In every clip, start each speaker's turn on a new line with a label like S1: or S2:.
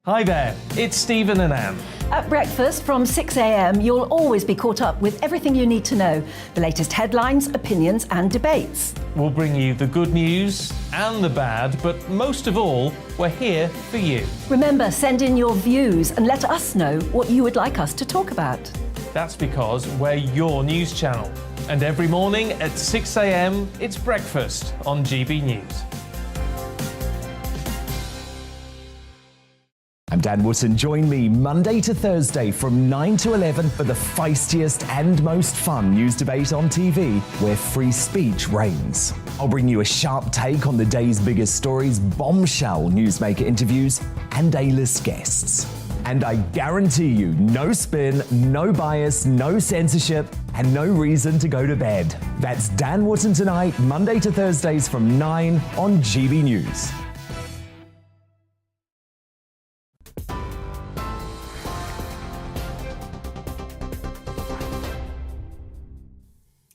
S1: Hi there, it's Stephen and Anne.
S2: At breakfast from 6 a.m, you'll always be caught up with everything you need to know, the latest headlines, opinions and debates.
S1: We'll bring you the good news and the bad, but most of all, we're here for you.
S2: Remember, send in your views and let us know what you would like us to talk about.
S1: That's because we're your news channel. And every morning at 6 a.m, it's breakfast on GB News.
S3: I'm Dan Wootton. Join me Monday to Thursday from 9 to 11 for the feistiest and most fun news debate on TV, where free speech reigns. I'll bring you a sharp take on the day's biggest stories, bombshell newsmaker interviews, and A-list guests. And I guarantee you, no spin, no bias, no censorship, and no reason to go to bed. That's Dan Wootton Tonight, Monday to Thursdays from 9 on GB News.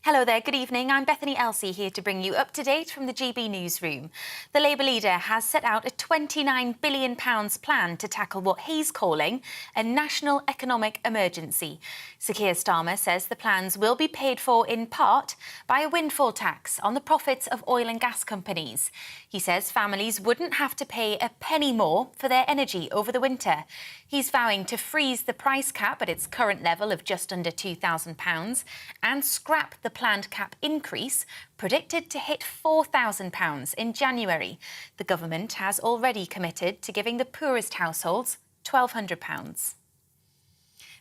S4: Hello there, good evening. I'm Bethany Elsey here to bring you up to date from the GB newsroom. The Labour leader has set out a £29 billion plan to tackle what he's calling a national economic emergency. Sir Keir Starmer says the plans will be paid for in part by a windfall tax on the profits of oil and gas companies. He says families wouldn't have to pay a penny more for their energy over the winter. He's vowing to freeze the price cap at its current level of just under £2,000 and scrap the planned cap increase, predicted to hit £4,000 in January. The government has already committed to giving the poorest households £1,200.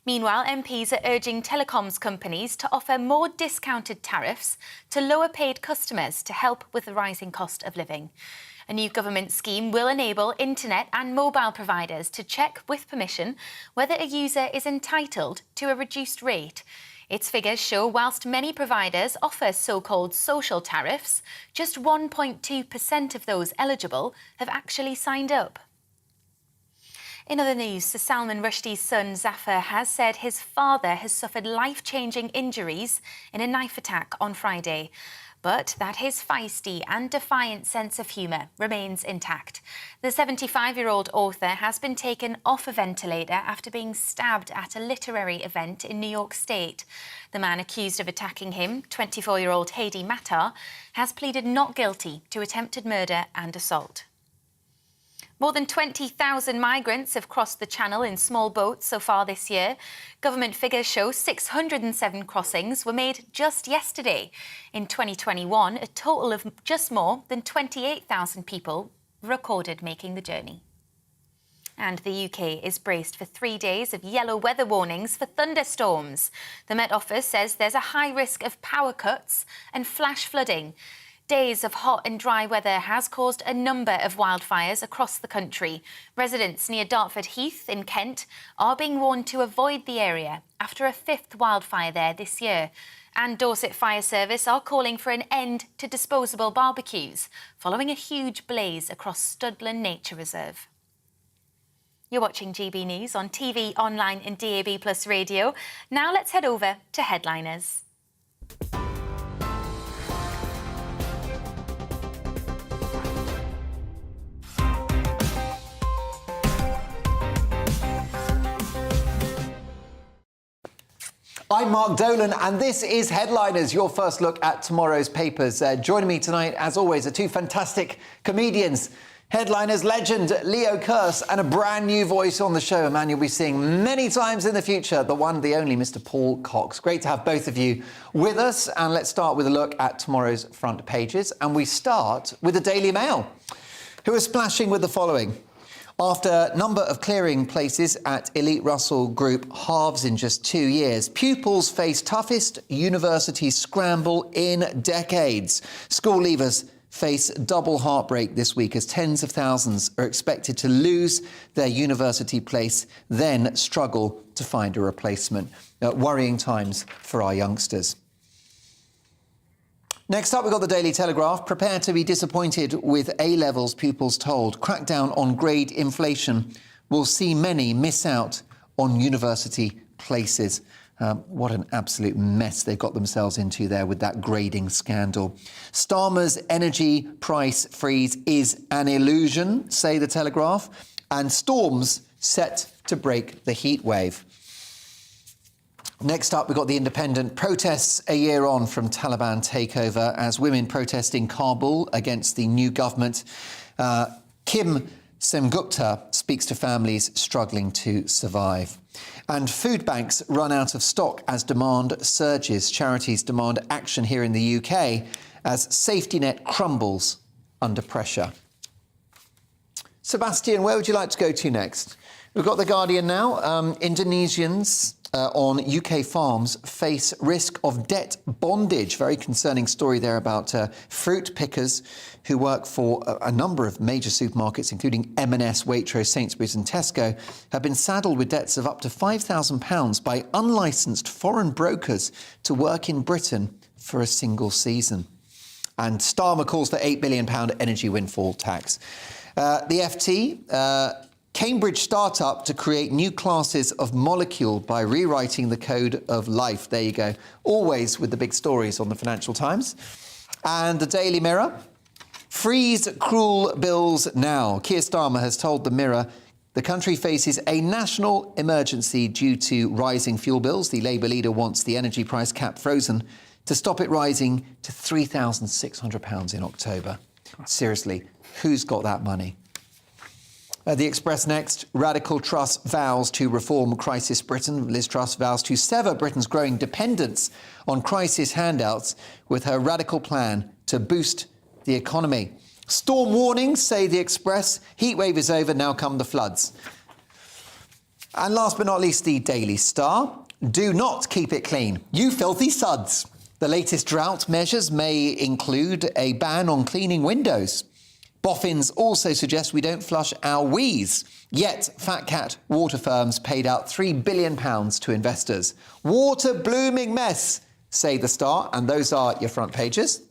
S4: Meanwhile, MPs are urging telecoms companies to offer more discounted tariffs to lower-paid customers to help with the rising cost of living. A new government scheme will enable internet and mobile providers to check with permission whether a user is entitled to a reduced rate. Its figures show whilst many providers offer so-called social tariffs, just 1.2% of those eligible have actually signed up. In other news, Sir Salman Rushdie's son Zafar has said his father has suffered life-changing injuries in a knife attack on Friday, but that his feisty and defiant sense of humour remains intact. The 75-year-old author has been taken off a ventilator after being stabbed at a literary event in New York State. The man accused of attacking him, 24-year-old Hadi Matar, has pleaded not guilty to attempted murder and assault. More than 20,000 migrants have crossed the Channel in small boats so far this year. Government figures show 607 crossings were made just yesterday. In 2021, a total of just more than 28,000 people recorded making the journey. And the UK is braced for 3 days of yellow weather warnings for thunderstorms. The Met Office says there's a high risk of power cuts and flash flooding. Days of hot and dry weather has caused a number of wildfires across the country. Residents near Dartford Heath in Kent are being warned to avoid the area after a fifth wildfire there this year. And Dorset Fire Service are calling for an end to disposable barbecues following a huge blaze across Studland Nature Reserve. You're watching GB News on TV, online and DAB+ radio. Now let's head over to headliners.
S5: I'm Mark Dolan, and this is Headliners, your first look at tomorrow's papers. Joining me tonight, as always, are two fantastic comedians. Headliners legend Leo Kearse and a brand new voice on the show, a man you'll be seeing many times in the future, the one, the only Mr. Paul Cox. Great to have both of you with us, and let's start with a look at tomorrow's front pages. And we start with the Daily Mail, who are splashing with the following. After number of clearing places at elite Russell Group halves in just 2 years, pupils face toughest university scramble in decades. School leavers face double heartbreak this week as tens of thousands are expected to lose their university place, then struggle to find a replacement. Worrying times for our youngsters. Next up, we've got the Daily Telegraph. Prepare to be disappointed with A-levels pupils told. Crackdown on grade inflation will see many miss out on university places. What an absolute mess they've got themselves into there with that grading scandal. Starmer's energy price freeze is an illusion, say the Telegraph, and storms set to break the heat wave. Next up, we've got The Independent. Protests a year on from Taliban takeover as women protest in Kabul against the new government. Kim Semgupta speaks to families struggling to survive. And food banks run out of stock as demand surges. Charities demand action here in the UK as safety net crumbles under pressure. Sebastian, where would you like to go to next? We've got The Guardian now. Indonesians on UK farms face risk of debt bondage. Very concerning story there about fruit pickers who work for a number of major supermarkets, including M&S, Waitrose, Sainsbury's and Tesco, have been saddled with debts of up to £5,000 by unlicensed foreign brokers to work in Britain for a single season. And Starmer calls for £8 billion energy windfall tax. The FT... Cambridge startup to create new classes of molecule by rewriting the code of life. There you go. Always with the big stories on the Financial Times. And the Daily Mirror. Freeze cruel bills now. Keir Starmer has told the Mirror the country faces a national emergency due to rising fuel bills. The Labour leader wants the energy price cap frozen to stop it rising to £3,600 in October. Seriously, who's got that money? The Express next. Radical Truss vows to reform crisis Britain. Liz Truss vows to sever Britain's growing dependence on crisis handouts with her radical plan to boost the economy. Storm warnings, say The Express. Heatwave is over, now come the floods. And last but not least, the Daily Star. Do not keep it clean, you filthy suds. The latest drought measures may include a ban on cleaning windows. Boffins also suggest we don't flush our wees. Yet, Fat Cat water firms paid out £3 billion to investors. Water blooming mess, say The Star, and those are your front pages.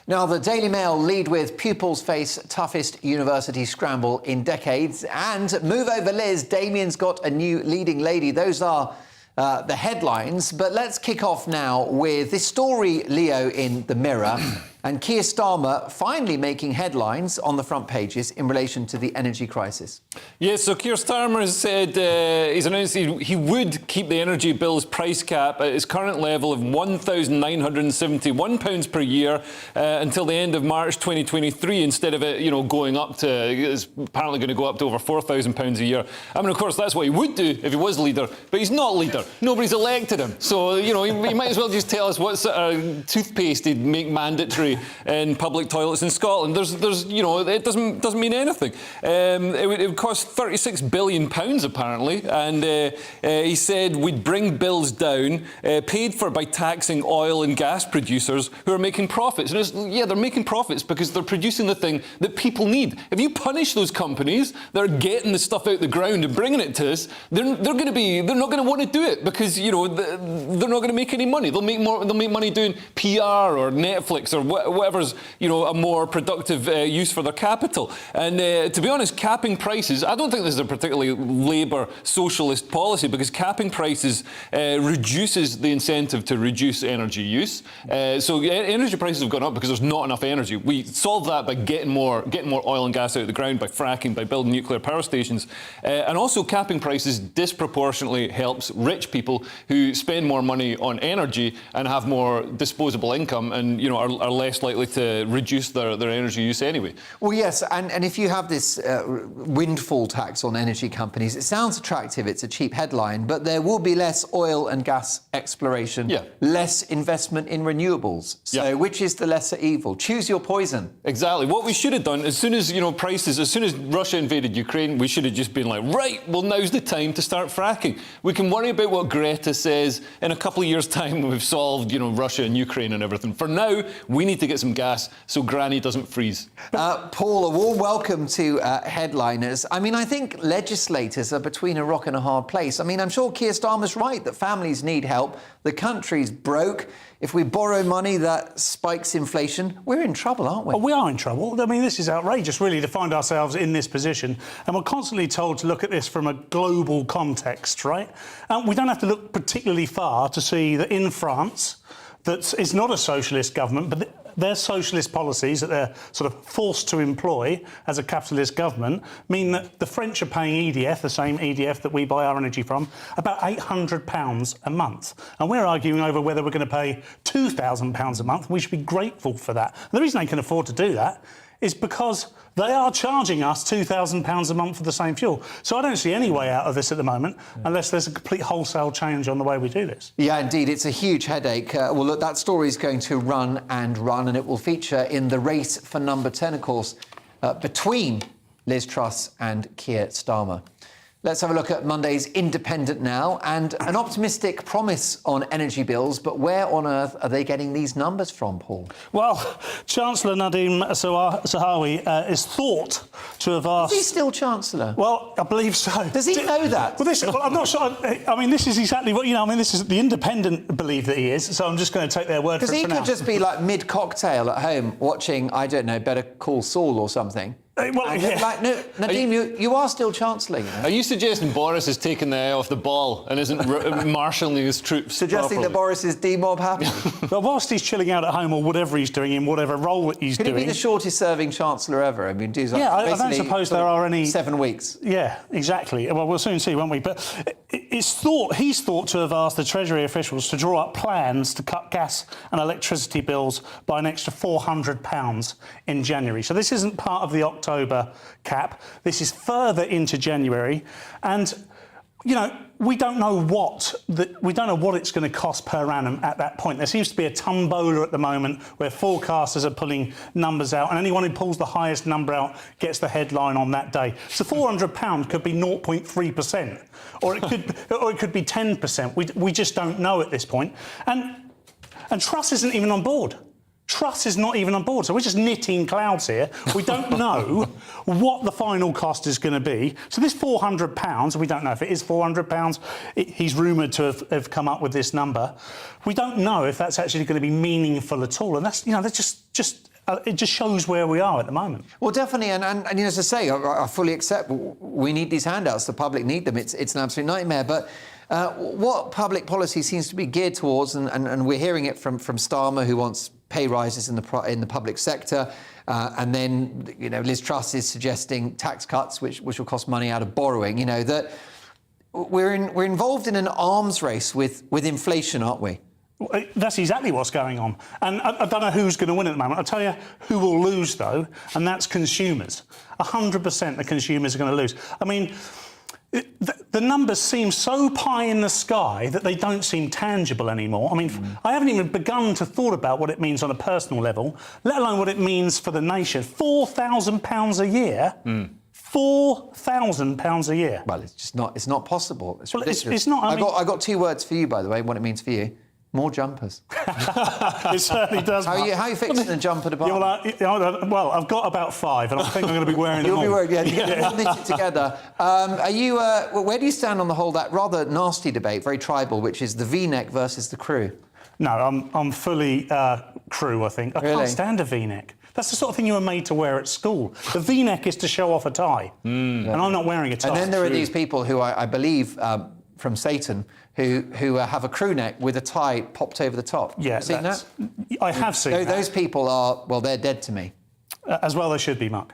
S5: Now, the Daily Mail lead with pupils face toughest university scramble in decades. And move over Liz, Damien's got a new leading lady. Those are the headlines, but let's kick off now with this story, Leo, in the Mirror, and Keir Starmer finally making headlines on the front pages in relation to the energy crisis.
S6: Yes, so Keir Starmer has said, he's announced he would keep the energy bill's price cap at its current level of £1,971 per year until the end of March 2023, instead of it, going up to, it's apparently going to go up to over £4,000 a year. I mean, of course, that's what he would do if he was leader, but he's not leader. Nobody's elected him. So, he might as well just tell us what sort of toothpaste he'd make mandatory in public toilets in Scotland. There's it doesn't mean anything. It would cost £36 billion apparently, and he said we'd bring bills down, paid for by taxing oil and gas producers who are making profits. And they're making profits because they're producing the thing that people need. If you punish those companies that are getting the stuff out the ground and bringing it to us, they're not going to want to do it because they're not going to make any money. They'll make money doing PR or Netflix or whatever's a more productive use for their capital. And to be honest, capping prices, I don't think this is a particularly Labour socialist policy, because capping prices reduces the incentive to reduce energy use. So energy prices have gone up because there's not enough energy. We solve that by getting more oil and gas out of the ground, by fracking, by building nuclear power stations. And also capping prices disproportionately helps rich people who spend more money on energy and have more disposable income and are less likely to reduce their energy use anyway.
S5: Well, yes, and if you have this windfall tax on energy companies, it sounds attractive, it's a cheap headline, but there will be less oil and gas exploration, less investment in renewables. So which is the lesser evil? Choose your poison.
S6: Exactly. What we should have done, as soon as as soon as Russia invaded Ukraine, we should have just been like, right, well, now's the time to start fracking. We can worry about what Greta says in a couple of years' time when we've solved, Russia and Ukraine and everything. For now, we need to get some gas so Granny doesn't freeze.
S5: Paul, a warm welcome to Headliners. I mean, I think legislators are between a rock and a hard place. I mean, I'm sure Keir Starmer's right that families need help. The country's broke. If we borrow money, that spikes inflation. We're in trouble, aren't we?
S7: Well, we are in trouble. I mean, this is outrageous, really, to find ourselves in this position. And we're constantly told to look at this from a global context, right? We don't have to look particularly far to see that in France, that is not a socialist government, but their socialist policies that they're sort of forced to employ as a capitalist government mean that the French are paying EDF, the same EDF that we buy our energy from, about £800 a month. And we're arguing over whether we're going to pay £2,000 a month. We should be grateful for that. And the reason they can afford to do that is because they are charging us £2,000 a month for the same fuel. So I don't see any way out of this at the moment unless there's a complete wholesale change on the way we do this.
S5: Yeah, indeed, it's a huge headache. Well, look, that story is going to run, and it will feature in the race for number 10, of course, between Liz Truss and Keir Starmer. Let's have a look at Monday's Independent now, and an optimistic promise on energy bills, but where on earth are they getting these numbers from, Paul?
S7: Well, Chancellor Nadhim Zahawi is thought to have asked...
S5: Is he still Chancellor?
S7: Well, I believe so.
S5: Does he know that?
S7: Well, I'm not sure. I mean, this is exactly what, this is the Independent believe that he is, so I'm just going to take their word for it for now.
S5: Because he could just be like mid-cocktail at home watching, I don't know, Better Call Saul or something.
S7: Well, yeah.
S5: Like, no, Nadhim, you are still Chancellor, you know?
S6: Are you suggesting Boris is taking the eye off the ball and isn't marshalling his troops
S5: Suggesting
S6: properly?
S5: that Boris's demob happened?
S7: But whilst he's chilling out at home or whatever he's doing in whatever role that he's
S5: Could
S7: doing...
S5: he be the shortest-serving Chancellor ever? I mean,
S7: I don't suppose there are any...
S5: 7 weeks.
S7: Yeah, exactly. Well, we'll soon see, won't we? But he's thought to have asked the Treasury officials to draw up plans to cut gas and electricity bills by an extra £400 in January. So this isn't part of the October cap. This is further into January, and we don't know what it's going to cost per annum at that point. There seems to be a tombola at the moment where forecasters are pulling numbers out, and anyone who pulls the highest number out gets the headline on that day. So £400 could be 0.3%, or it could be 10%. We just don't know at this point. And Truss isn't even on board. Truss is not even on board, so we're just knitting clouds here. We don't know what the final cost is going to be. So this £400, we don't know if it is £400. He's rumoured to have come up with this number. We don't know if that's actually going to be meaningful at all, and that's it just shows where we are at the moment.
S5: Well, definitely, and as I say, I fully accept we need these handouts. The public need them. It's an absolute nightmare, but. What public policy seems to be geared towards, and we're hearing it from Starmer, who wants pay rises in the public sector, and then Liz Truss is suggesting tax cuts, which will cost money out of borrowing. That we're involved in an arms race with inflation, aren't we?
S7: That's exactly what's going on. And I don't know who's going to win at the moment. I'll tell you who will lose, though, and that's consumers. 100% the consumers are going to lose. I mean, the numbers seem so pie in the sky that they don't seem tangible anymore. I mean, I haven't even begun to thought about what it means on a personal level, let alone what it means for the nation. £4,000 a year? £4,000 a year.
S5: Well, it's not possible. It's ridiculous.
S7: It's not.
S5: I got 2 words for you, by the way, what it means for you. More jumpers.
S7: It certainly does.
S5: How are you fixing a jumper department?
S7: Well, I've got about 5, and I think I'm going to be wearing them all.
S5: You'll be wearing, you get them all knitted together. Where do you stand on that rather nasty debate, very tribal, which is the V-neck versus the crew?
S7: No, I'm fully crew, I think. I can't stand a V-neck. That's the sort of thing you were made to wear at school. The V-neck is to show off a tie, and I'm not wearing a tie.
S5: And then there are these people who I believe from Satan who have a crew neck with a tie popped over the top.
S7: Yeah,
S5: have you seen that?
S7: I have seen that.
S5: Those people are, well, they're dead to me.
S7: As well they should be, Mark.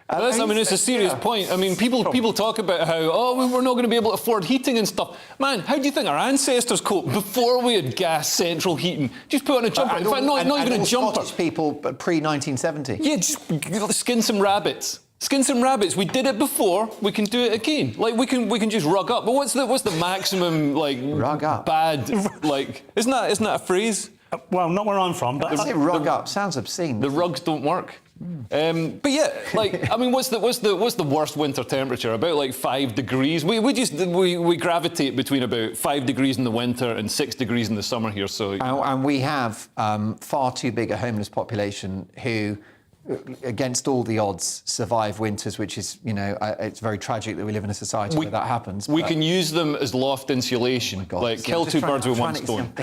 S6: It's a serious point. I mean, people talk about how, we're not going to be able to afford heating and stuff. Man, how do you think our ancestors coped before we had gas central heating? Just put on a jumper. In fact, not even a jumper.
S5: Scottish people pre-1970.
S6: Yeah, just skin some rabbits. Skin some rabbits. We did it before. We can do it again. Like we can just rug up. But what's the maximum
S5: rug up?
S6: Bad isn't that a phrase?
S7: Well, not where I'm from. But
S5: say rug up sounds obscene.
S6: The rugs don't work. But yeah, I mean, what's the worst winter temperature? About 5 degrees. We gravitate between about 5 degrees in the winter and 6 degrees in the summer here. So
S5: and we have far too big a homeless population who against all the odds, survive winters, which is, it's very tragic that we live in a society where that happens.
S6: We can use them as loft insulation, kill two birds with one stone.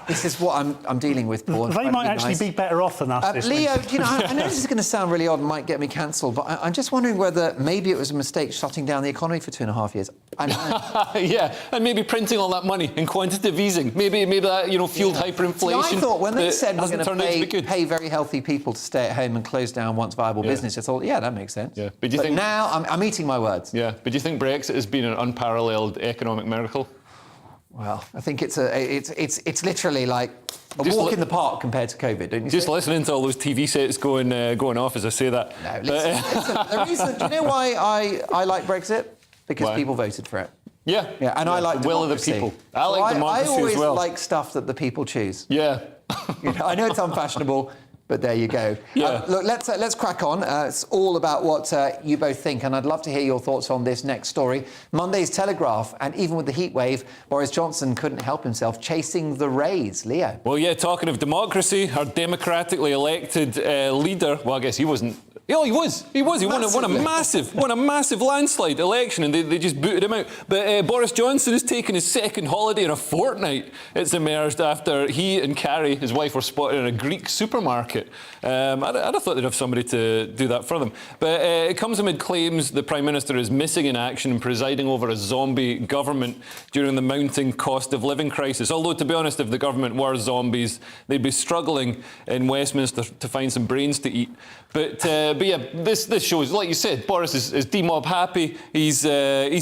S5: This is what I'm dealing with, Paul.
S7: They might actually be better off than us.
S5: Leo, I know this is going to sound really odd and might get me cancelled, but I'm just wondering whether maybe it was a mistake shutting down the economy for 2.5 years.
S6: Yeah, and maybe printing all that money in quantitative easing. Maybe that, fueled hyperinflation.
S5: See, I thought when they said we're going to pay very healthy people to stay at home and close down once viable business, I thought, that makes sense.
S6: Yeah. But do you think
S5: now I'm eating my words.
S6: Yeah, but do you think Brexit has been an unparalleled economic miracle?
S5: Well, I think it's literally like a walk in the park compared to COVID, don't you?
S6: Just listening to all those TV sets going off as I say that.
S5: No, listen, the reason. Do you know why I like Brexit? Because people voted for it.
S6: Yeah,
S5: and I like
S6: the will of the people. I like democracy
S5: I always
S6: as well.
S5: like stuff that the people choose.
S6: Yeah.
S5: I know it's unfashionable, but there you go.
S6: Yeah.
S5: Look, let's crack on. It's all about what you both think, and I'd love to hear your thoughts on this next story. Monday's Telegraph, and even with the heat wave, Boris Johnson couldn't help himself chasing the rays. Leo.
S6: Well, yeah, talking of democracy, our democratically elected leader, well, I guess he wasn't. Oh, he was. He won a massive landslide election, and they just booted him out. But Boris Johnson has taken his second holiday in a fortnight. It's emerged after he and Carrie, his wife, were spotted in a Greek supermarket. I'd have thought they'd have somebody to do that for them. But it comes amid claims the Prime Minister is missing in action and presiding over a zombie government during the mounting cost of living crisis. Although, to be honest, if the government were zombies, they'd be struggling in Westminster to find some brains to eat. But yeah, this shows, like you said, Boris is demob happy. He's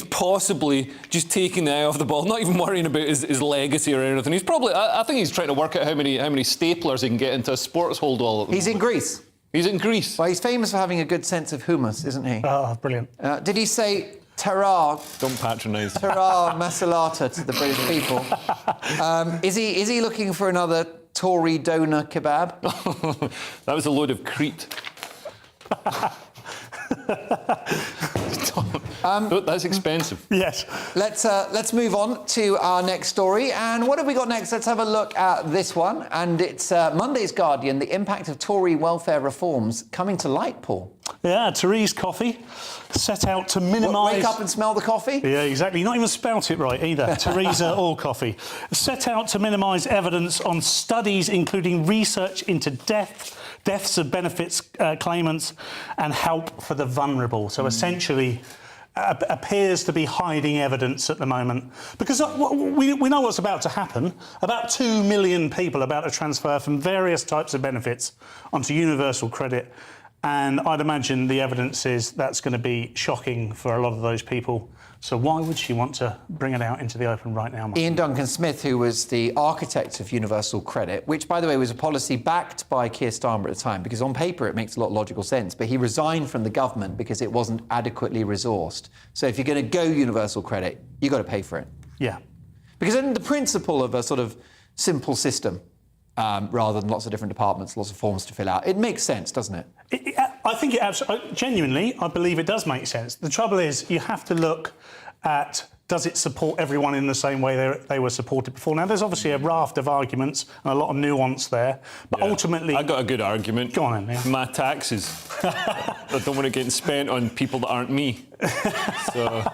S6: possibly just taking the eye off the ball, not even worrying about his legacy or anything. He's probably, I think he's trying to work out how many staplers he can get into a sports hold all at the
S5: He's in Greece.
S6: He's in Greece.
S5: Well, he's famous for having a good sense of hummus, isn't he?
S7: Oh, brilliant.
S5: Did he say Tara?
S6: Don't patronise.
S5: Tara Masalata to the British people. Is he looking for another Tory doner kebab?
S6: That was a load of Crete. That's expensive.
S7: Yes.
S5: Let's move on to our next story. And what have we got next? Let's have a look at this one. And it's Monday's Guardian, the impact of Tory welfare reforms coming to light, Paul.
S7: Yeah, Therese Coffey set out to minimise...
S5: Wake up and smell the coffee?
S7: Yeah, exactly. Not even spelt it right either. Theresa or Coffey. Set out to minimise evidence on studies including research into deaths of benefits claimants and help for the vulnerable. So essentially appears to be hiding evidence at the moment. Because we know what's about to happen. About 2 million people are about to transfer from various types of benefits onto universal credit. And I'd imagine the evidence is that's going to be shocking for a lot of those people. So why would she want to bring it out into the open right now, Mark?
S5: Ian Duncan-Smith, who was the architect of universal credit, which, by the way, was a policy backed by Keir Starmer at the time, because on paper it makes a lot of logical sense, but he resigned from the government because it wasn't adequately resourced. So if you're going to go universal credit, you've got to pay for it.
S7: Yeah.
S5: Because then the principle of a sort of simple system, rather than lots of different departments, lots of forms to fill out, it makes sense, doesn't it?
S7: I think it absolutely, genuinely, I believe it does make sense. The trouble is, you have to look at, does it support everyone in the same way they were supported before? Now, there's obviously a raft of arguments and a lot of nuance there, but ultimately...
S6: I got a good argument.
S7: Go on, then. Yeah.
S6: My taxes. I don't want it getting spent on people that aren't me. So...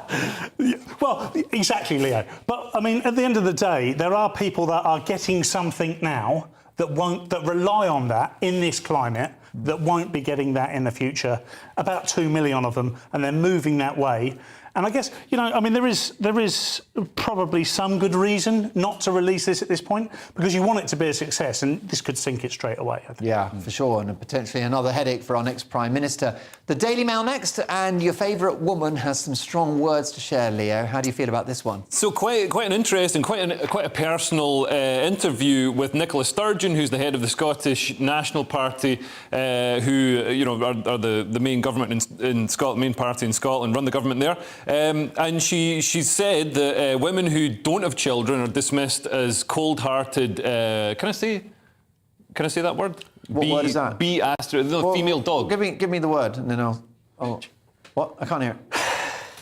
S7: Well, exactly, Leo. But, I mean, at the end of the day, there are people that are getting something now that rely on that in this climate, that won't be getting that in the future, about 2 million of them, and they're moving that way. And I guess, I mean, there is probably some good reason not to release this at this point, because you want it to be a success, and this could sink it straight away, I think.
S5: Yeah, for sure, and potentially another headache for our next Prime Minister. The Daily Mail next, and your favourite woman has some strong words to share, Leo. How do you feel about this one?
S6: So quite an interesting, quite a personal interview with Nicola Sturgeon, who's the head of the Scottish National Party, who are the main government in Scotland, main party in Scotland, run the government there. And she said that women who don't have children are dismissed as cold-hearted. Can I say that word?
S5: What word is that?
S6: Female dog.
S5: Give me the word, and then I'll. What? I can't hear it.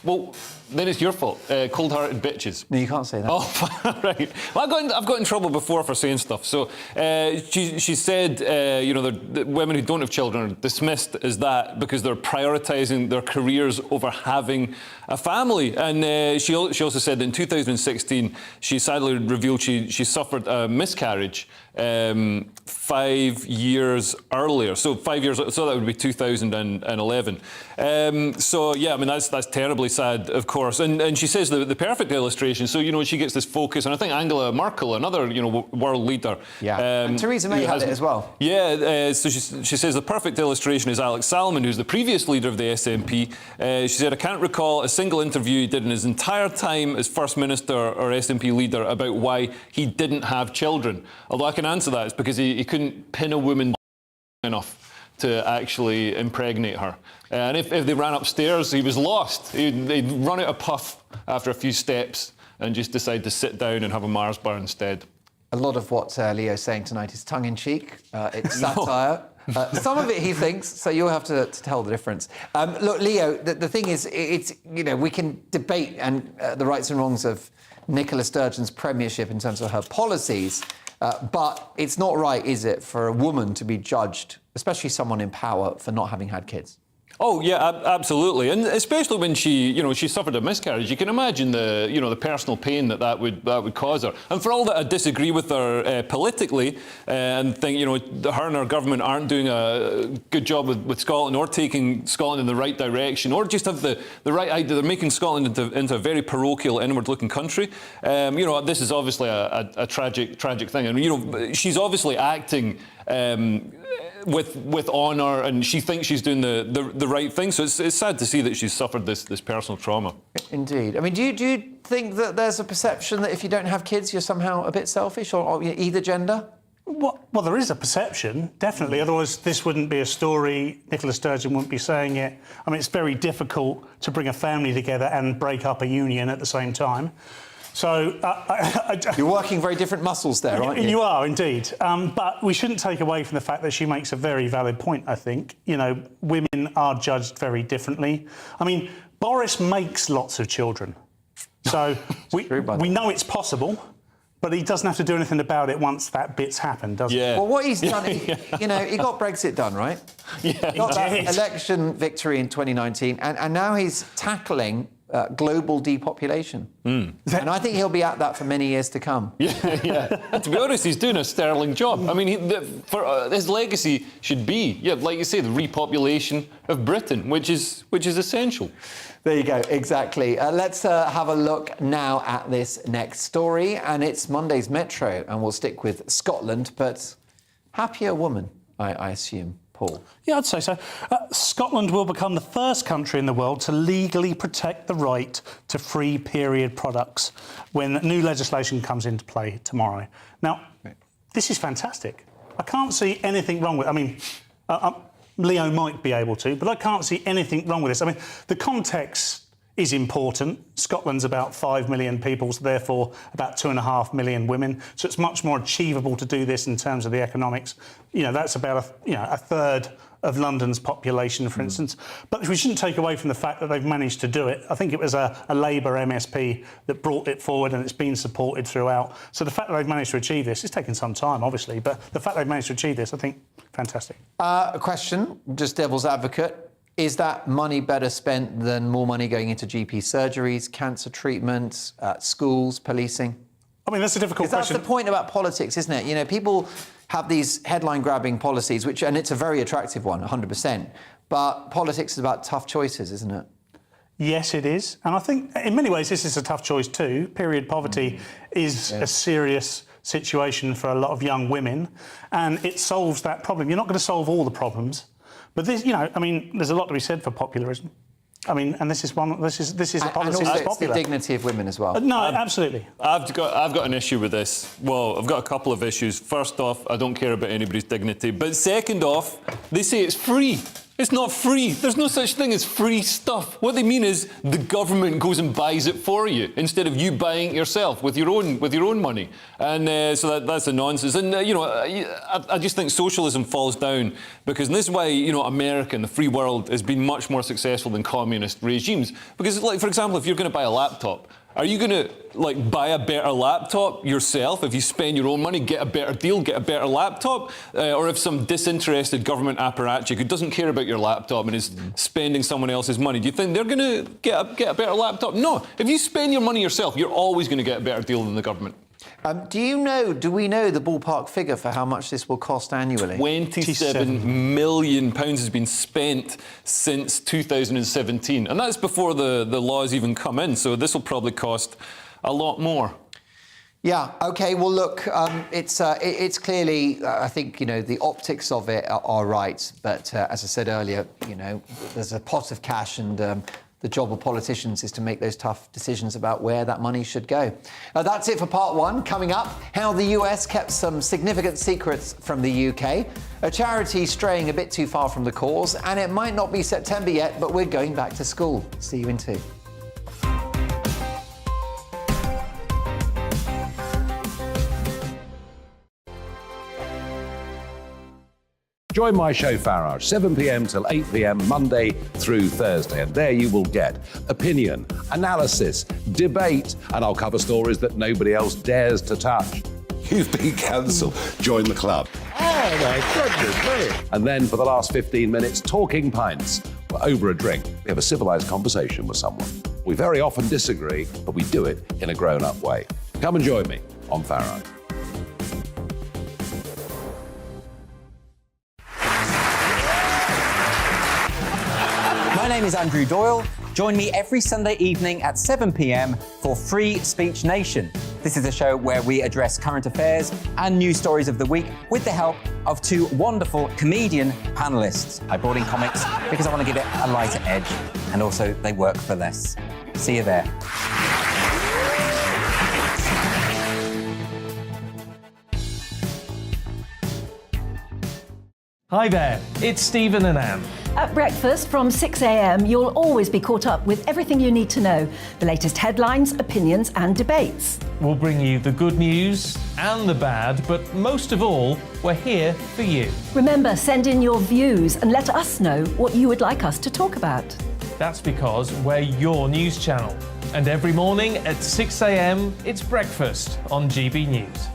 S6: Well, Then it's your fault. Cold-hearted bitches.
S5: No, you can't say that.
S6: Oh, right. Well, I've got in trouble before for saying stuff. So she said, the women who don't have children are dismissed as that because they're prioritising their careers over having a family. And she also said that in 2016, she sadly revealed she suffered a miscarriage 5 years earlier. So 5 years, so that would be 2011. So yeah, I mean that's terribly sad, of course. And she says the perfect illustration. So she gets this focus, and I think Angela Merkel, another world leader,
S5: and Theresa May had it as well.
S6: Yeah. So she says the perfect illustration is Alex Salmond, who's the previous leader of the SNP. She said, I can't recall a single interview he did in his entire time as First Minister or SNP leader about why he didn't have children. Although I can answer that, it's because he couldn't pin a woman enough to actually impregnate her. And if they ran upstairs, he was lost. He'd run out of puff after a few steps and just decide to sit down and have a Mars bar instead.
S5: A lot of what Leo's saying tonight is tongue-in-cheek. It's satire. Some of it he thinks, so you'll have to tell the difference. Look, Leo, the thing is, it's we can debate the rights and wrongs of Nicola Sturgeon's premiership in terms of her policies, but it's not right, is it, for a woman to be judged, especially someone in power, for not having had kids?
S6: Oh yeah, absolutely, and especially when she suffered a miscarriage. You can imagine the personal pain that would cause her. And for all that I disagree with her politically and think her and her government aren't doing a good job with Scotland or taking Scotland in the right direction, or just have the right idea. They're making Scotland into a very parochial, inward-looking country. This is obviously a tragic thing, and she's obviously acting with honour, and she thinks she's doing the right thing. So it's sad to see that she's suffered this personal trauma.
S5: Indeed. I mean, do you think that there's a perception that if you don't have kids, you're somehow a bit selfish, or either gender?
S7: Well, there is a perception, definitely. Otherwise, this wouldn't be a story. Nicola Sturgeon wouldn't be saying it. I mean, it's very difficult to bring a family together and break up a union at the same time. So
S5: you're working very different muscles there, aren't you?
S7: You are, indeed. But we shouldn't take away from the fact that she makes a very valid point, I think. Women are judged very differently. I mean, Boris makes lots of children. So we know it's possible, but he doesn't have to do anything about it once that bit's happened, does he?
S5: Well, what he's done, he got Brexit done, right?
S7: Yeah,
S5: he got that election victory in 2019, and now he's tackling global depopulation. And I think he'll be at that for many years to come.
S6: Yeah. To be honest, he's doing a sterling job. I mean, his legacy should be, like you say, the repopulation of Britain, which is essential.
S5: There you go, exactly. Let's have a look now at this next story, and it's Monday's Metro, and we'll stick with Scotland, but happier woman, I assume. Paul?
S7: Yeah, I'd say so. Scotland will become the first country in the world to legally protect the right to free period products when new legislation comes into play tomorrow. Now, this is fantastic. I can't see anything wrong with it. I mean, Leo might be able to, but I can't see anything wrong with this. I mean, the context is important. Scotland's about 5 million people, so therefore about 2.5 million women. So it's much more achievable to do this in terms of the economics. That's about a third of London's population, for instance. But we shouldn't take away from the fact that they've managed to do it. I think it was a Labour MSP that brought it forward, and it's been supported throughout. So the fact that they've managed to achieve this, it's taken some time, obviously, but the fact they've managed to achieve this, I think, fantastic.
S5: A question, just devil's advocate. Is that money better spent than more money going into GP surgeries, cancer treatments, schools, policing?
S7: I mean, that's a difficult question.
S5: That's the point about politics, isn't it? People have these headline-grabbing policies, and it's a very attractive one, 100%. But politics is about tough choices, isn't it?
S7: Yes, it is. And I think, in many ways, this is a tough choice too. Period poverty is a serious situation for a lot of young women, and it solves that problem. You're not going to solve all the problems. But this, there's a lot to be said for popularism. I mean, and this is a policy that's popular.
S5: And also it's the dignity of women as well.
S7: No, absolutely.
S6: I've got an issue with this. Well, I've got a couple of issues. First off, I don't care about anybody's dignity. But second off, they say it's free. It's not free. There's no such thing as free stuff. What they mean is the government goes and buys it for you instead of you buying it yourself with your own money. And so that's a nonsense. And I just think socialism falls down because, and this is why America and the free world has been much more successful than communist regimes. Because, like, for example, if you're going to buy a laptop, are you going to buy a better laptop yourself if you spend your own money, get a better deal, get a better laptop? Or if some disinterested government apparatchik who doesn't care about your laptop and is spending someone else's money, do you think they're going to get a better laptop? No. If you spend your money yourself, you're always going to get a better deal than the government.
S5: Do we know the ballpark figure for how much this will cost annually?
S6: £27 million has been spent since 2017. And that's before the laws even come in. So this will probably cost a lot more.
S5: Yeah, OK, well, look, it's clearly, I think, the optics of it are right. But as I said earlier, there's a pot of cash and the job of politicians is to make those tough decisions about where that money should go. That's it for part one. Coming up, how the US kept some significant secrets from the UK, a charity straying a bit too far from the cause, and it might not be September yet, but we're going back to school. See you in 2.
S8: Join my show Farage, 7 p.m. till 8 p.m. Monday through Thursday. And there you will get opinion, analysis, debate, and I'll cover stories that nobody else dares to touch. You've been cancelled. Join the club. Oh, my goodness me. And then for the last 15 minutes, talking pints. We're over a drink. We have a civilised conversation with someone. We very often disagree, but we do it in a grown-up way. Come and join me on Farage.
S9: My name is Andrew Doyle. Join me every Sunday evening at 7 p.m. for Free Speech Nation. This is a show where we address current affairs and news stories of the week with the help of 2 wonderful comedian panellists. I brought in comics because I want to give it a lighter edge, and also they work for less. See you there.
S1: Hi there, it's Stephen and Anne.
S2: At breakfast from 6 a.m, you'll always be caught up with everything you need to know, the latest headlines, opinions and debates.
S1: We'll bring you the good news and the bad, but most of all, we're here for you.
S2: Remember, send in your views and let us know what you would like us to talk about.
S1: That's because we're your news channel. And every morning at 6 a.m, it's breakfast on GB News.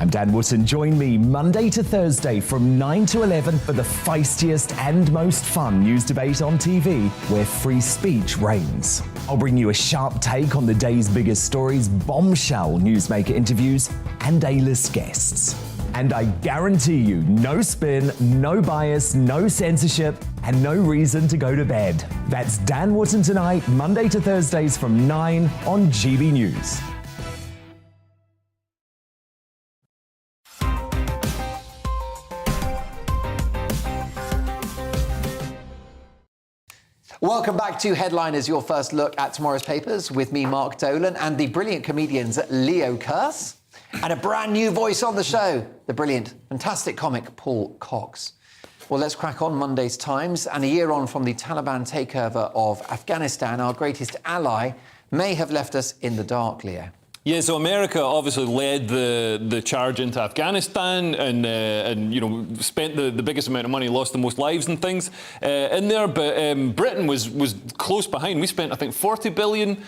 S3: I'm Dan Wootton. Join me Monday to Thursday from 9 to 11 for the feistiest and most fun news debate on TV, where free speech reigns. I'll bring you a sharp take on the day's biggest stories, bombshell newsmaker interviews, and A-list guests. And I guarantee you, no spin, no bias, no censorship, and no reason to go to bed. That's Dan Wootton Tonight, Monday to Thursdays from 9 on GB News.
S5: Welcome back to Headliners, your first look at tomorrow's papers with me, Mark Dolan, and the brilliant comedians Leo Kearse, and a brand new voice on the show, the brilliant, fantastic comic Paul Cox. Well, let's crack on Monday's Times. And a year on from the Taliban takeover of Afghanistan, our greatest ally may have left us in the dark, Leo.
S6: Yeah, so America obviously led the charge into Afghanistan and spent the biggest amount of money, lost the most lives and things in there. But Britain was close behind. We spent, I think, £40 billion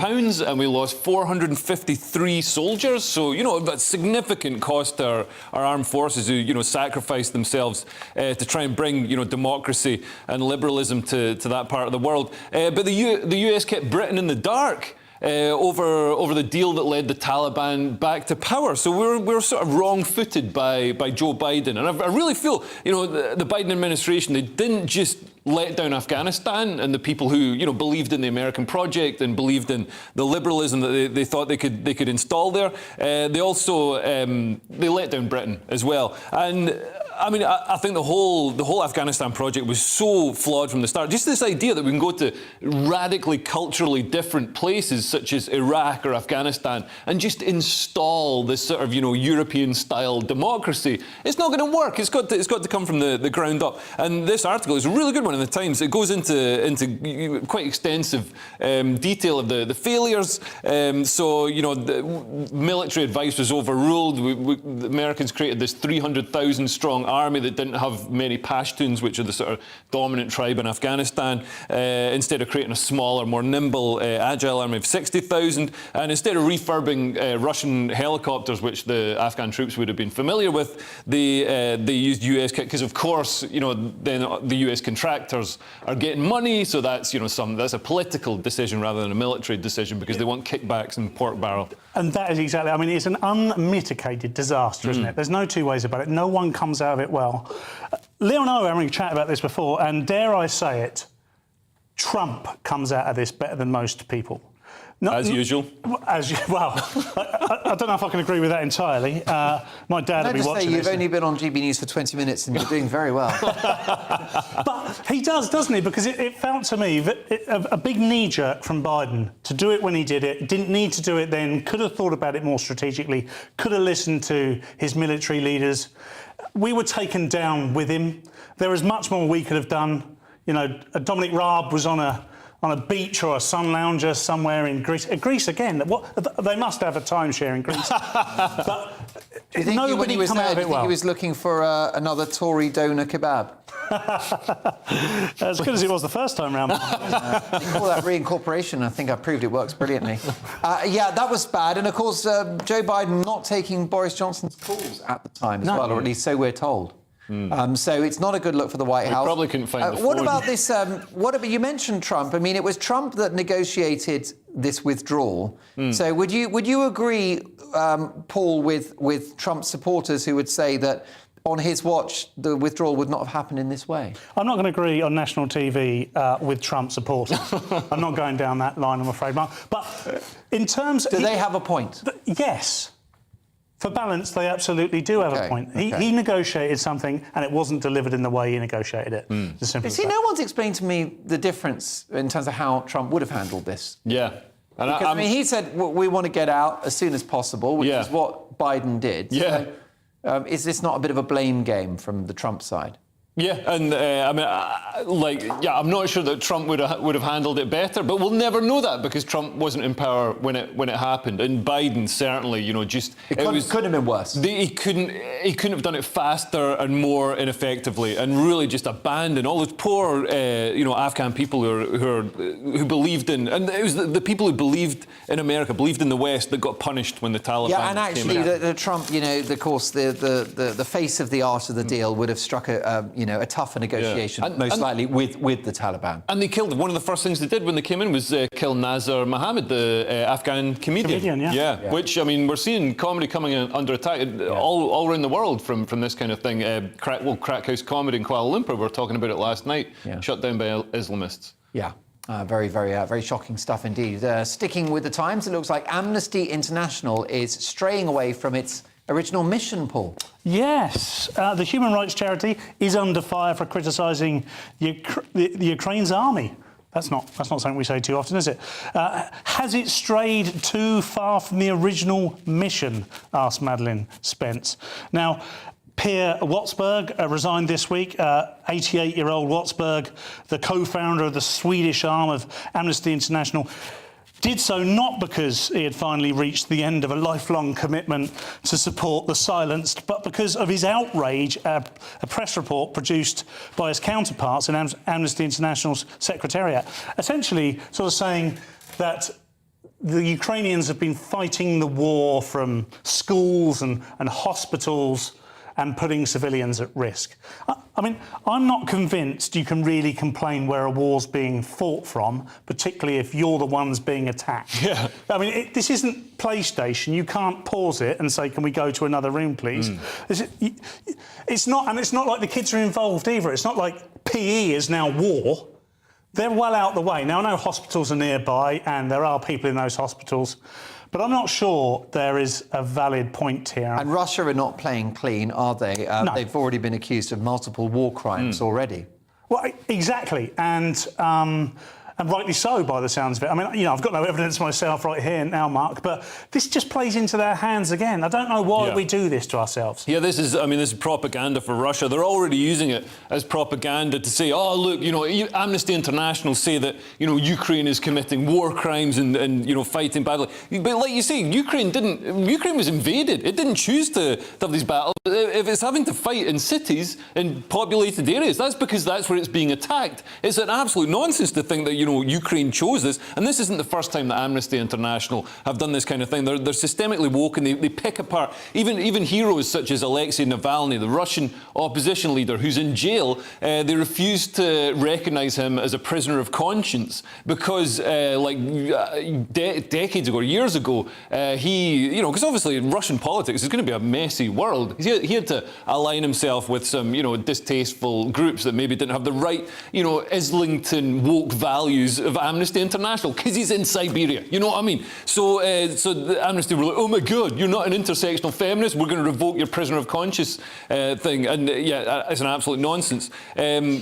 S6: pounds, and we lost 453 soldiers. So, a significant cost to our armed forces who, sacrificed themselves to try and bring, democracy and liberalism to that part of the world. But the US kept Britain in the dark. Over the deal that led the Taliban back to power. So we're sort of wrong-footed by Joe Biden. And I really feel, the Biden administration, they didn't just let down Afghanistan and the people who, believed in the American project and believed in the liberalism that they thought they could install there. They also they let down Britain as well. And I mean, I think the whole Afghanistan project was so flawed from the start. Just this idea that we can go to radically culturally different places such as Iraq or Afghanistan and just install this sort of, European-style democracy. It's not going to work. It's got to come from the ground up. And this article is a really good one in the Times. It goes into quite extensive detail of the failures. The military advice was overruled. The Americans created this 300,000 strong army that didn't have many Pashtuns, which are the sort of dominant tribe in Afghanistan, instead of creating a smaller, more nimble, agile army of 60,000. And instead of refurbing Russian helicopters, which the Afghan troops would have been familiar with, they used US kit, because of course, then the US contractors are getting money, so that's that's a political decision rather than a military decision, because they want kickbacks and pork barrel.
S7: And that is exactly, I mean, it's an unmitigated disaster, isn't it? There's no two ways about it. No one comes out of it well. Leo and I were having a chat about this before, and dare I say it, Trump comes out of this better than most people.
S6: As usual.
S7: Well, I don't know if I can agree with that entirely. My dad will be watching this.
S5: You've only been on GB News for 20 minutes and you're doing very well.
S7: But he does, doesn't he? Because it felt to me that a big knee-jerk from Biden to do it when he did it, didn't need to do it then, could have thought about it more strategically, could have listened to his military leaders. We were taken down with him. There was much more we could have done. Dominic Raab was on a beach or a sun lounger somewhere in Greece. Greece again. They must have a timeshare in Greece. But
S5: do you think
S7: nobody come out of it well.
S5: He was looking for another Tory doner kebab?
S7: As good as it was the first time round.
S5: You call that reincorporation. I think I proved it works brilliantly. That was bad. And of course, Joe Biden not taking Boris Johnson's calls at the time as well, or at least so we're told. So it's not a good look for the White House.
S6: Probably couldn't find the
S5: What
S6: phone.
S5: about this? You mentioned Trump. I mean, it was Trump that negotiated this withdrawal. So would you agree, Paul, with Trump supporters who would say that on his watch the withdrawal would not have happened in this way?
S7: I'm not going to agree on national TV with Trump supporters. I'm not going down that line, I'm afraid, Mark. But in terms,
S5: do they have a point?
S7: Yes. For balance, they absolutely do have a point. He negotiated something and it wasn't delivered in the way he negotiated it.
S5: No one's explained to me the difference in terms of how Trump would have handled this.
S6: Yeah.
S5: Because, he said, we want to get out as soon as possible, which is what Biden did.
S6: Yeah.
S5: So, is this not a bit of a blame game from the Trump side?
S6: Yeah, and I'm not sure that Trump would have handled it better, but we'll never know that because Trump wasn't in power when it happened, and Biden certainly, couldn't have
S5: been worse.
S6: He couldn't have done it faster and more ineffectively, and really just abandon all those poor, Afghan people who believed in, and it was the people who believed in America, believed in the West, that got punished when the Taliban.
S5: Yeah, and actually,
S6: came in.
S5: the Trump, of course, the face of the art of the deal would have struck a tougher negotiation, most likely with the Taliban.
S6: And they killed. One of the first things they did when they came in was kill Nazar Mohammed, the Afghan comedian. Which, we're seeing comedy coming in under attack all around the world from this kind of thing. Crack House Comedy in Kuala Lumpur, we were talking about it last night, shut down by Islamists.
S5: Yeah. Very shocking stuff indeed. Sticking with the Times, it looks like Amnesty International is straying away from its original mission, Paul.
S7: Yes, the human rights charity is under fire for criticising the Ukraine's army. That's not something we say too often, is it? Has it strayed too far from the original mission? Asked Madeleine Spence. Now, Pierre Watsberg resigned this week. 88-year-old Watsberg, the co-founder of the Swedish arm of Amnesty International, did so not because he had finally reached the end of a lifelong commitment to support the silenced, but because of his outrage at a press report produced by his counterparts in Amnesty International's secretariat, essentially sort of saying that the Ukrainians have been fighting the war from schools and hospitals and putting civilians at risk. I'm not convinced you can really complain where a war's being fought from, particularly if you're the ones being attacked.
S6: Yeah.
S7: This isn't PlayStation. You can't pause it and say, can we go to another room, please? It's not like the kids are involved either. It's not like PE is now war. They're well out the way. Now, I know hospitals are nearby and there are people in those hospitals, but I'm not sure there is a valid point here.
S5: And Russia are not playing clean, are they?
S7: No.
S5: They've already been accused of multiple war crimes already.
S7: Well, exactly, and rightly so by the sounds of it. I mean, you know, I've got no evidence myself right here now, Mark, but this just plays into their hands again. I don't know why we do this to ourselves.
S6: Yeah, this is propaganda for Russia. They're already using it as propaganda to say, oh, look, you know, Amnesty International say that, you know, Ukraine is committing war crimes and you know, fighting badly. But like you say, Ukraine was invaded. It didn't choose to have these battles. If it's having to fight in cities, in populated areas, that's because that's where it's being attacked. It's an absolute nonsense to think that, you know, Ukraine chose this. And this isn't the first time that Amnesty International have done this kind of thing. They're systemically woke and they pick apart even heroes such as Alexei Navalny, the Russian opposition leader who's in jail. They refuse to recognise him as a prisoner of conscience because, decades ago, years ago, he, you know, because obviously in Russian politics is going to be a messy world. He had to align himself with some, you know, distasteful groups that maybe didn't have the right, you know, Islington woke values of Amnesty International because he's in Siberia. You know what I mean? So the Amnesty were like, oh my God, you're not an intersectional feminist. We're going to revoke your prisoner of conscience thing. And it's an absolute nonsense.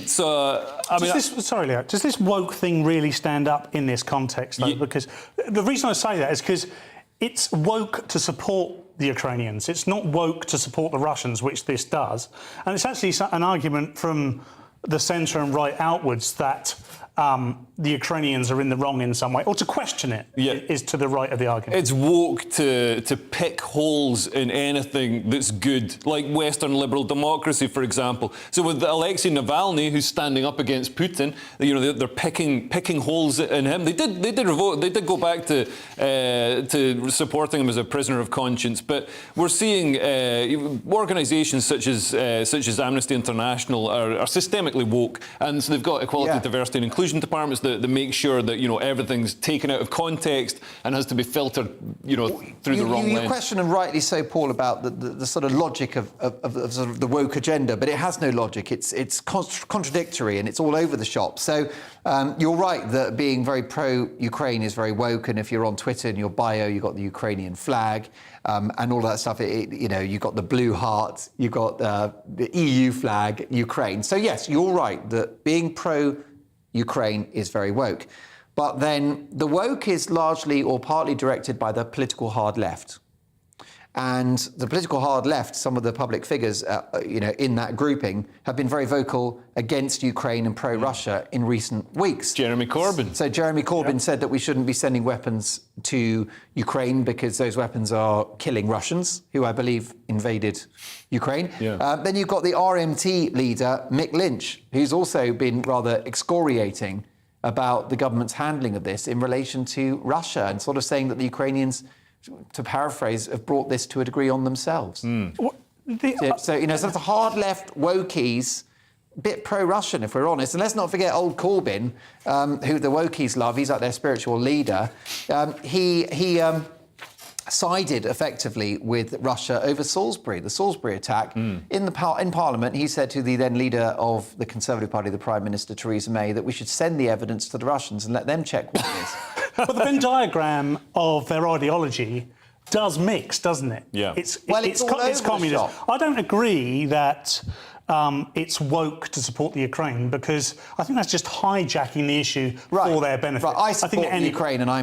S7: Sorry, Leo. Does this woke thing really stand up in this context, though? Because the reason I say that is because it's woke to support the Ukrainians. It's not woke to support the Russians, which this does. And it's actually an argument from the centre and right outwards that the Ukrainians are in the wrong in some way, or to question it is to the right of the argument.
S6: It's woke to pick holes in anything that's good, like Western liberal democracy, for example. So with Alexei Navalny, who's standing up against Putin, you know, they're picking holes in him. They did revoke. They did go back to supporting him as a prisoner of conscience. But we're seeing organisations such as Amnesty International are systemically woke, and so they've got equality, diversity, and inclusion departments that make sure that, you know, everything's taken out of context and has to be filtered, you know, through the wrong lens.
S5: You question, and rightly so, Paul, about the sort of logic of sort of the woke agenda, but it has no logic. It's contradictory and it's all over the shop. So you're right that being very pro-Ukraine is very woke, and if you're on Twitter in your bio, you've got the Ukrainian flag and all that stuff. You know, you've got the blue heart, you've got the EU flag, Ukraine. So yes, you're right that being pro-Ukraine is very woke. But then the woke is largely or partly directed by the political hard left. And the political hard left, some of the public figures, you know, in that grouping have been very vocal against Ukraine and pro-Russia in recent weeks.
S6: Jeremy Corbyn.
S5: So Jeremy Corbyn said that we shouldn't be sending weapons to Ukraine because those weapons are killing Russians, who I believe invaded Ukraine. Then you've got the RMT leader, Mick Lynch, who's also been rather excoriating about the government's handling of this in relation to Russia and sort of saying that the Ukrainians, to paraphrase, have brought this to a degree on themselves. So, you know, so it's a hard left wokies, a bit pro-Russian, if we're honest. And let's not forget old Corbyn, who the wokies love. He's like their spiritual leader. He sided effectively with Russia over Salisbury, the Salisbury attack. In Parliament, he said to the then leader of the Conservative Party, the Prime Minister, Theresa May, that we should send the evidence to the Russians and let them check what it is.
S7: But the Venn diagram of their ideology does mix, doesn't it?
S6: Yeah.
S7: It's
S5: all over
S7: communist.
S5: the shop.
S7: I don't agree that it's woke to support the Ukraine, because I think that's just hijacking the issue for their benefit.
S5: Right. I support Ukraine, and I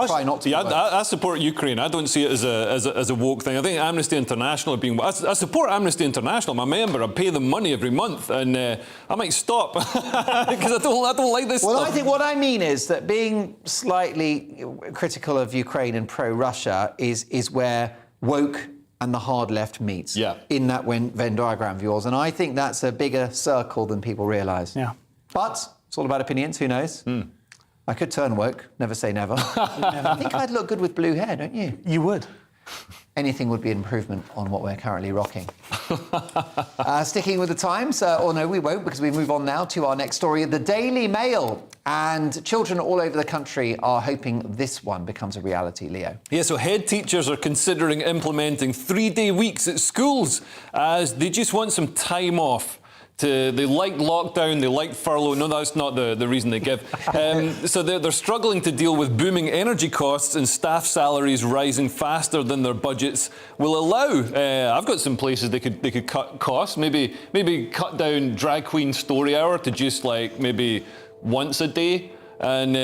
S5: try not to.
S6: Yeah, I support Ukraine. I don't see it as a woke thing. I think Amnesty International are being. I support Amnesty International. I'm a member. I pay them money every month, and I might stop because I don't like this
S5: Well,
S6: stuff.
S5: I think what I mean is that being slightly critical of Ukraine and pro-Russia is where woke and the hard left meets in that Venn diagram of yours. And I think that's a bigger circle than people realise.
S7: Yeah.
S5: But it's all about opinions, who knows? I could turn woke, never say never. I think I'd look good with blue hair, don't you?
S7: You would.
S5: Anything would be an improvement on what we're currently rocking. Sticking with the Times, or no, we won't, because we move on now to our next story, the Daily Mail. And children all over the country are hoping this one becomes a reality, Leo.
S6: Yeah, so head teachers are considering implementing 3-day weeks at schools as they just want some time off They like lockdown, they like furlough. No, that's not the reason they give. So they're struggling to deal with booming energy costs and staff salaries rising faster than their budgets will allow. I've got some places they could cut costs. Maybe cut down drag queen story hour to just like maybe once a day. And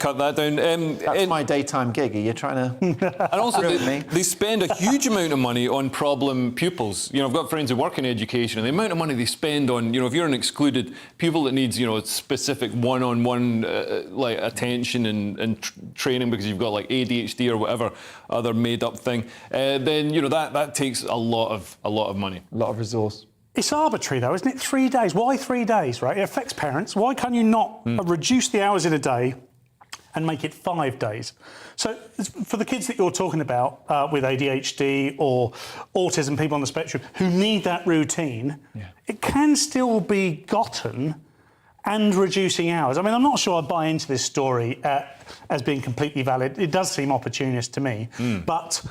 S6: cut that down.
S5: That's my daytime gig. Are you trying to?
S6: And also, they spend a huge amount of money on problem pupils. You know, I've got friends who work in education, and the amount of money they spend on, you know, if you're an excluded pupil that needs, you know, specific one-on-one like attention and training because you've got like ADHD or whatever other made-up thing, then you know that takes a lot of money,
S5: a lot of resource.
S7: It's arbitrary, though, isn't it? 3 days. Why 3 days, right? It affects parents. Why can't you not reduce the hours in a day and make it 5 days? So for the kids that you're talking about with ADHD or autism, people on the spectrum who need that routine, it can still be gotten and reducing hours. I mean, I'm not sure I buy into this story as being completely valid. It does seem opportunist to me, but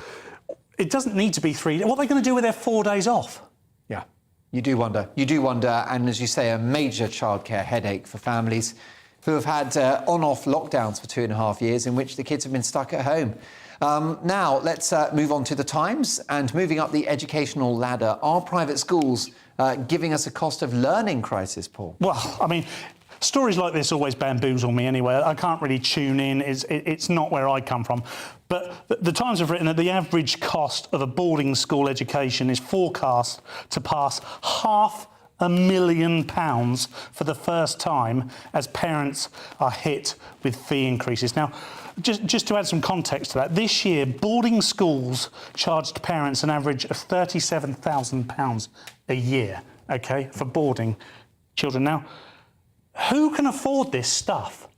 S7: it doesn't need to be 3 days. What are they going to do with their 4 days off?
S5: Yeah. You do wonder, and as you say, a major childcare headache for families who have had on-off lockdowns for 2.5 years in which the kids have been stuck at home. Now, let's move on to the Times and moving up the educational ladder. Are private schools giving us a cost of learning crisis, Paul?
S7: Well, I mean, stories like this always bamboozle me anyway. I can't really tune in. It's not where I come from. But the Times have written that the average cost of a boarding school education is forecast to pass £500,000 for the first time as parents are hit with fee increases. Now, just to add some context to that, this year boarding schools charged parents an average of £37,000 a year, OK, for boarding children. Now, who can afford this stuff?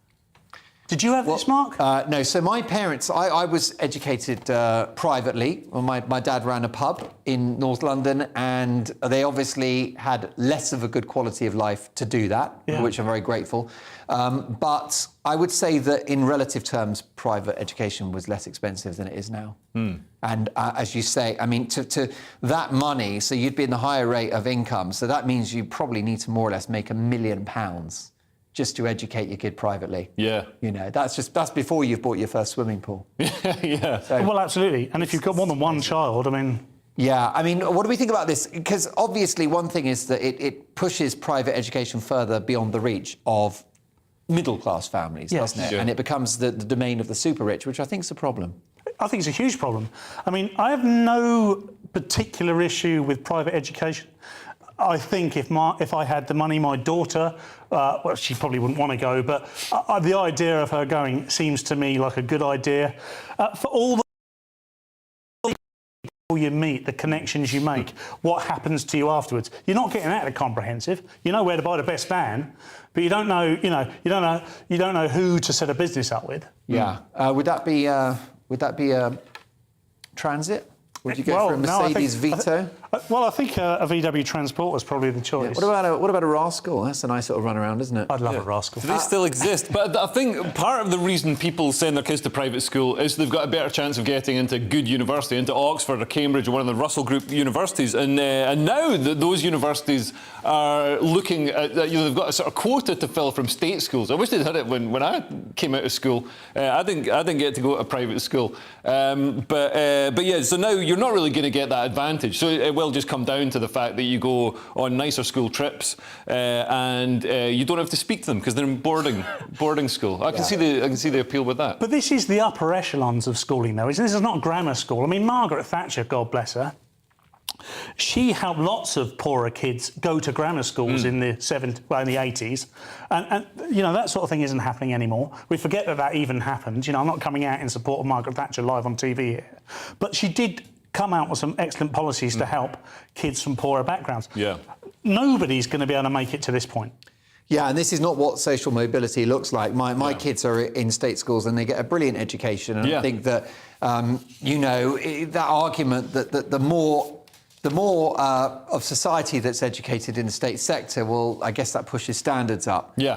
S7: Did you have this, Mark?
S5: No. So my parents, I was educated privately. Well, my dad ran a pub in North London, and they obviously had less of a good quality of life to do that, for which I'm very grateful. But I would say that in relative terms, private education was less expensive than it is now. And as you say, I mean, to that money, so you'd be in the higher rate of income. So that means you probably need to more or less make £1 million just to educate your kid privately.
S6: Yeah.
S5: You know, that's before you've bought your first swimming pool.
S6: Yeah.
S5: So,
S7: well, absolutely. And if you've got more than one child, I mean...
S5: Yeah, I mean, what do we think about this? Because obviously one thing is that it pushes private education further beyond the reach of middle-class families, doesn't it?
S6: Yeah.
S5: And it becomes the domain of the super-rich, which I think is a problem.
S7: I think it's a huge problem. I mean, I have no particular issue with private education. I think if I had the money, my daughter, well, she probably wouldn't want to go, but the idea of her going seems to me like a good idea. For all the people you meet, the connections you make, what happens to you afterwards. You're not getting out of comprehensive. You know where to buy the best van, but you don't know, you don't know who to set a business up with.
S5: Yeah. Would that be transit? Would you go for a Mercedes Vito?
S7: Well, I think a VW Transport was probably the choice.
S5: Yeah. What about a Rascal? That's a nice little run around, isn't it?
S7: I'd love a Rascal.
S6: They still exist, but I think part of the reason people send their kids to private school is they've got a better chance of getting into a good university, into Oxford or Cambridge or one of the Russell Group universities. And now those universities are looking at, they've got a sort of quota to fill from state schools. I wish they'd had it when I came out of school. I didn't get to go to a private school. But yeah, so now you're not really going to get that advantage. So it will just come down to the fact that you go on nicer school trips and you don't have to speak to them because they're in boarding school. I can see the appeal with that.
S7: But this is the upper echelons of schooling, though, isn't it? This is not grammar school. I mean, Margaret Thatcher, God bless her, she helped lots of poorer kids go to grammar schools in the 80s, and that sort of thing isn't happening anymore. We forget that even happened. I'm not coming out in support of Margaret Thatcher live on TV here, but she did come out with some excellent policies to help kids from poorer backgrounds.
S6: Yeah.
S7: Nobody's going to be able to make it to this point.
S5: Yeah, and this is not what social mobility looks like. My kids are in state schools and they get a brilliant education. And I think that, that argument that the more the more of society that's educated in the state sector, well, I guess that pushes standards up.
S6: Yeah.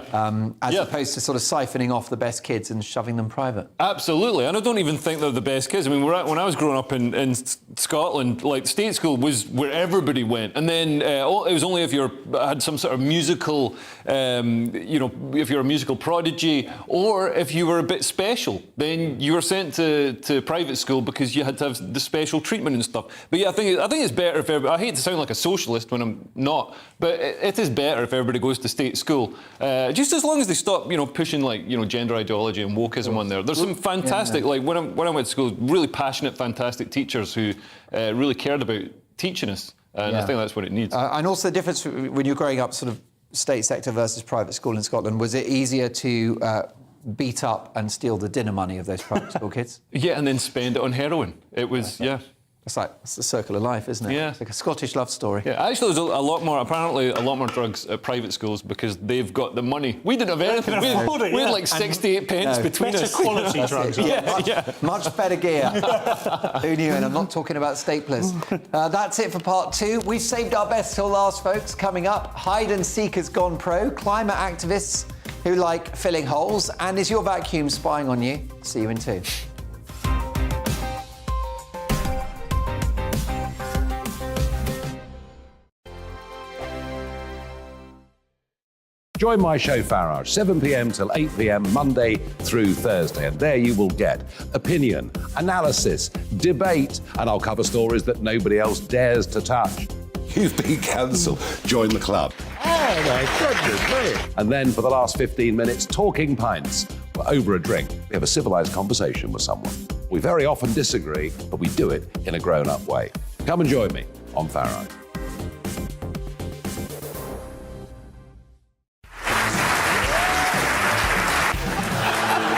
S5: As opposed to sort of siphoning off the best kids and shoving them private.
S6: Absolutely. And I don't even think they're the best kids. I mean, when I was growing up in Scotland, like, state school was where everybody went. And then it was only if you had some sort of musical, if you're a musical prodigy, or if you were a bit special, then you were sent to private school because you had to have the special treatment and stuff. But yeah, I think it's better if everybody, I hate to sound like a socialist when I'm not, but it is better if everybody goes to state school. Just as long as they stop, pushing like, gender ideology and wokeism on there. There's some fantastic, like when I went to school, really passionate, fantastic teachers who really cared about teaching us. And I think that's what it needs.
S5: And also the difference when you're growing up sort of state sector versus private school in Scotland, was it easier to beat up and steal the dinner money of those private school kids?
S6: Yeah, and then spend it on heroin. It was,
S5: It's the circle of life, isn't it?
S6: Yeah.
S5: It's like a Scottish love story.
S6: Yeah, actually, there's apparently a lot more drugs at private schools because they've got the money. We didn't have anything. We had like 68 pence between
S7: better
S6: us.
S7: quality drugs.
S5: Much better gear. Who knew? And I'm not talking about staplers. That's it for part 2. We've saved our best till last, folks. Coming up, hide and seek has gone pro, climate activists who like filling holes, and is your vacuum spying on you? See you in 2.
S8: Join my show Farage, 7 p.m. till 8 p.m. Monday through Thursday. And there you will get opinion, analysis, debate, and I'll cover stories that nobody else dares to touch. You've been cancelled. Join the club. Oh, my goodness me. And then for the last 15 minutes, talking pints. We're over a drink. We have a civilised conversation with someone. We very often disagree, but we do it in a grown-up way. Come and join me on Farage.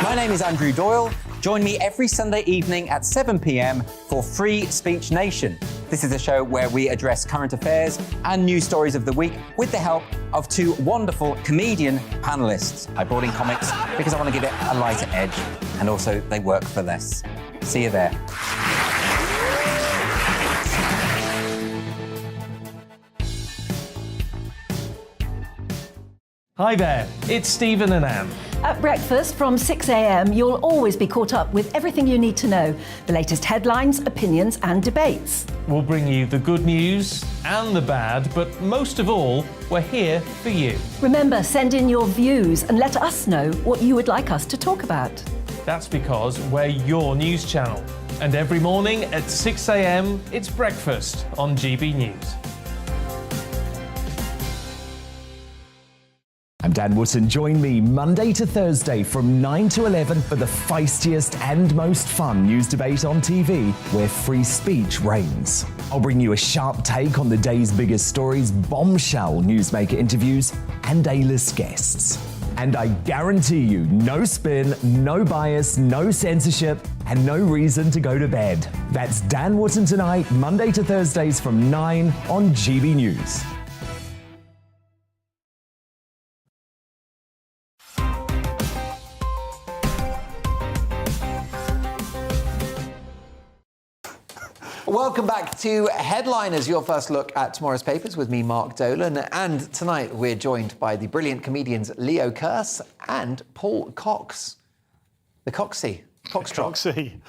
S9: My name is Andrew Doyle. Join me every Sunday evening at 7 p.m. for Free Speech Nation. This is a show where we address current affairs and news stories of the week with the help of 2 wonderful comedian panellists. I brought in comics because I want to give it a lighter edge, and also they work for less. See you there.
S1: Hi there, it's Stephen and Anne.
S2: At breakfast from 6 a.m, you'll always be caught up with everything you need to know, the latest headlines, opinions and debates.
S1: We'll bring you the good news and the bad, but most of all, we're here for you.
S2: Remember, send in your views and let us know what you would like us to talk about.
S1: That's because we're your news channel. And every morning at 6 a.m, it's breakfast on GB News.
S3: I'm Dan Wootton. Join me Monday to Thursday from 9 to 11 for the feistiest and most fun news debate on TV, where free speech reigns. I'll bring you a sharp take on the day's biggest stories, bombshell newsmaker interviews, and A-list guests. And I guarantee you, no spin, no bias, no censorship, and no reason to go to bed. That's Dan Wootton Tonight, Monday to Thursdays from 9 on GB News.
S5: Welcome back to Headliners, your first look at tomorrow's papers with me, Mark Dolan. And tonight we're joined by the brilliant comedians Leo Kearse and Paul Cox. The Coxie.
S7: Coxie.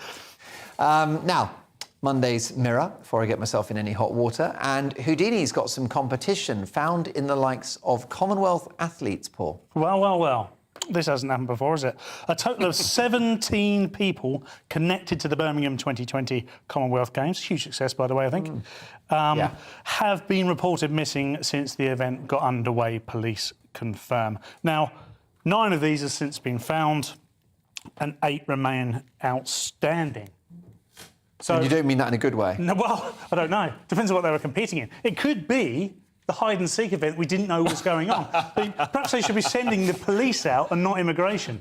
S5: Now, Monday's Mirror, before I get myself in any hot water, and Houdini's got some competition found in the likes of Commonwealth athletes, Paul.
S7: Well. This hasn't happened before, has it? A total of 17 people connected to the Birmingham 2020 Commonwealth Games, huge success, by the way, I think, have been reported missing since the event got underway, police confirm. Now, 9 of these have since been found and 8 remain outstanding. So
S5: And you don't mean that in a good way?
S7: No, well, I don't know. Depends on what they were competing in. It could be the hide-and-seek event we didn't know was going on. Perhaps they should be sending the police out and not immigration.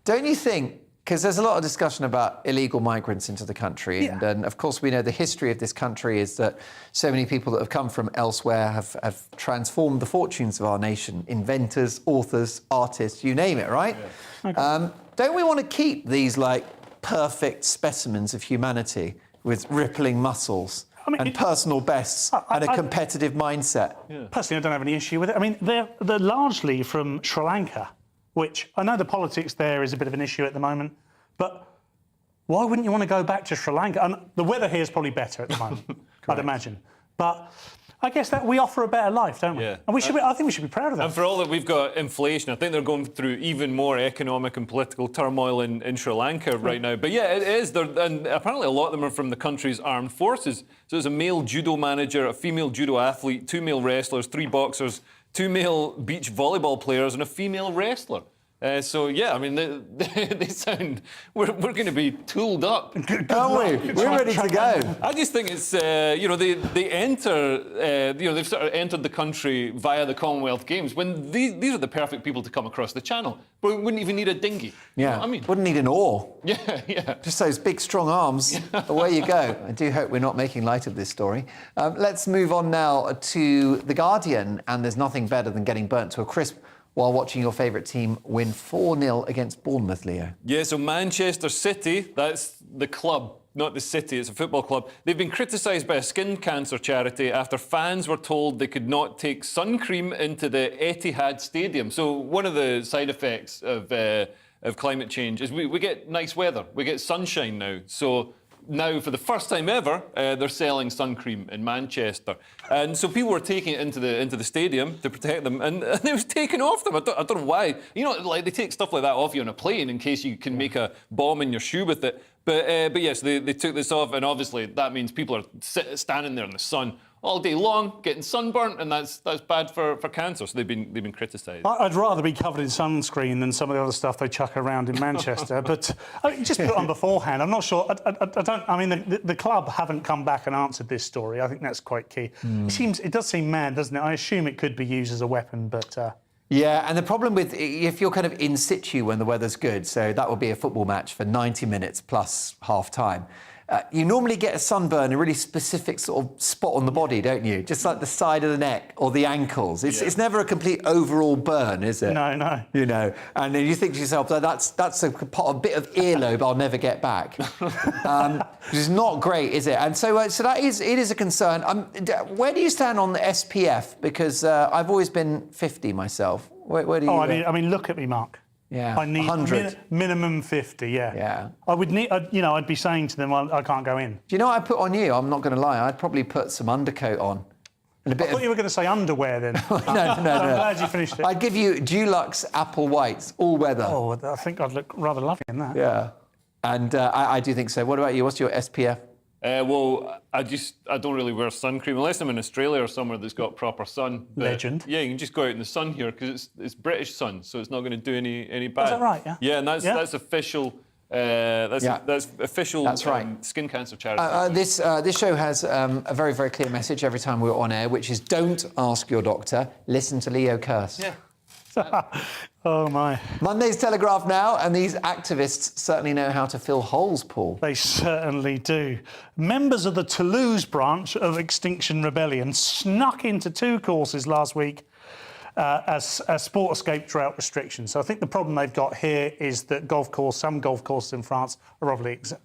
S5: Don't you think, because there's a lot of discussion about illegal migrants into the country, and of course we know the history of this country is that so many people that have come from elsewhere have transformed the fortunes of our nation. Inventors, authors, artists, you name it, right? Yeah. Okay. Don't we want to keep these, like, perfect specimens of humanity with rippling muscles? and personal bests and a competitive mindset.
S7: Personally, I don't have any issue with it. I mean, they're largely from Sri Lanka, which I know the politics there is a bit of an issue at the moment, but why wouldn't you want to go back to Sri Lanka? And the weather here is probably better at the moment, I'd imagine. But I guess that we offer a better life, don't we?
S6: Yeah.
S7: And I think we should be proud of that.
S6: And for all that we've got inflation, I think they're going through even more economic and political turmoil in Sri Lanka right now. But yeah, it is. And apparently a lot of them are from the country's armed forces. So there's a male judo manager, a female judo athlete, 2 male wrestlers, 3 boxers, 2 male beach volleyball players, and a female wrestler. So yeah, I mean, they sound. We're going to be tooled up,
S5: aren't we? We're ready to go.
S6: I just think it's they enter they've sort of entered the country via the Commonwealth Games when these are the perfect people to come across the channel. But we wouldn't even need a dinghy.
S5: Yeah,
S6: you know what I mean,
S5: wouldn't need an oar.
S6: Yeah.
S5: Just those big, strong arms. Away you go. I do hope we're not making light of this story. Let's move on now to The Guardian, and there's nothing better than getting burnt to a crisp while watching your favourite team win 4-0 against Bournemouth, Leo.
S6: Yeah, so Manchester City, that's the club, not the city, it's a football club. They've been criticised by a skin cancer charity after fans were told they could not take sun cream into the Etihad Stadium. So one of the side effects of climate change is we get nice weather, we get sunshine now. So now, for the first time ever, they're selling sun cream in Manchester, and so people were taking it into the stadium to protect them, and it was taken off them. I don't know why. You know, like they take stuff like that off you on a plane in case you can make a bomb in your shoe with it. But yes, they took this off, and obviously that means people are standing there in the sun all day long, getting sunburnt, and that's bad for cancer. So they've been criticised.
S7: I'd rather be covered in sunscreen than some of the other stuff they chuck around in Manchester. But I mean, just put it on beforehand. I'm not sure. I don't. I mean, the club haven't come back and answered this story. I think that's quite key. It does seem mad, doesn't it? I assume it could be used as a weapon, but.
S5: Yeah, and the problem with if you're kind of in situ when the weather's good, so that would be a football match for 90 minutes plus half time. You normally get a sunburn, a really specific sort of spot on the body, don't you? Just like the side of the neck or the ankles. It's never a complete overall burn, is it?
S7: No.
S5: You know, and then you think to yourself, that's a bit of earlobe I'll never get back. Which is not great, is it? And so it is a concern. Where do you stand on the SPF? Because I've always been 50 myself. Where do you?
S7: I mean, look at me, Mark.
S5: Yeah,
S7: I need
S5: 100.
S7: Minimum 50.
S5: Yeah.
S7: I would need. I'd be saying to them, I can't go in.
S5: Do you know what I put on you? I'm not going to lie. I'd probably put some undercoat on. And a bit
S7: I thought you were going to say underwear then.
S5: No.
S7: I'm glad you finished it.
S5: I'd give you Dulux Apple Whites, all weather.
S7: Oh, I think I'd look rather lovely in that.
S5: Yeah. And I do think so. What about you? What's your SPF?
S6: Well, I don't really wear sun cream unless I'm in Australia or somewhere that's got proper sun. But
S7: Legend.
S6: Yeah, you can just go out in the sun here because it's British sun, so it's not going to do any bad.
S7: Is that right? Yeah.
S6: Yeah, and that's official. That's official.
S5: That's right.
S6: Skin cancer charity.
S5: This show has a very, very clear message every time we're on air, which is don't ask your doctor, listen to Leo Kirst.
S6: Yeah.
S7: Oh, my.
S5: Monday's Telegraph now, and these activists certainly know how to fill holes, Paul.
S7: They certainly do. Members of the Toulouse branch of Extinction Rebellion snuck into 2 courses last week as sport escape drought restrictions. So I think the problem they've got here is that some golf courses in France are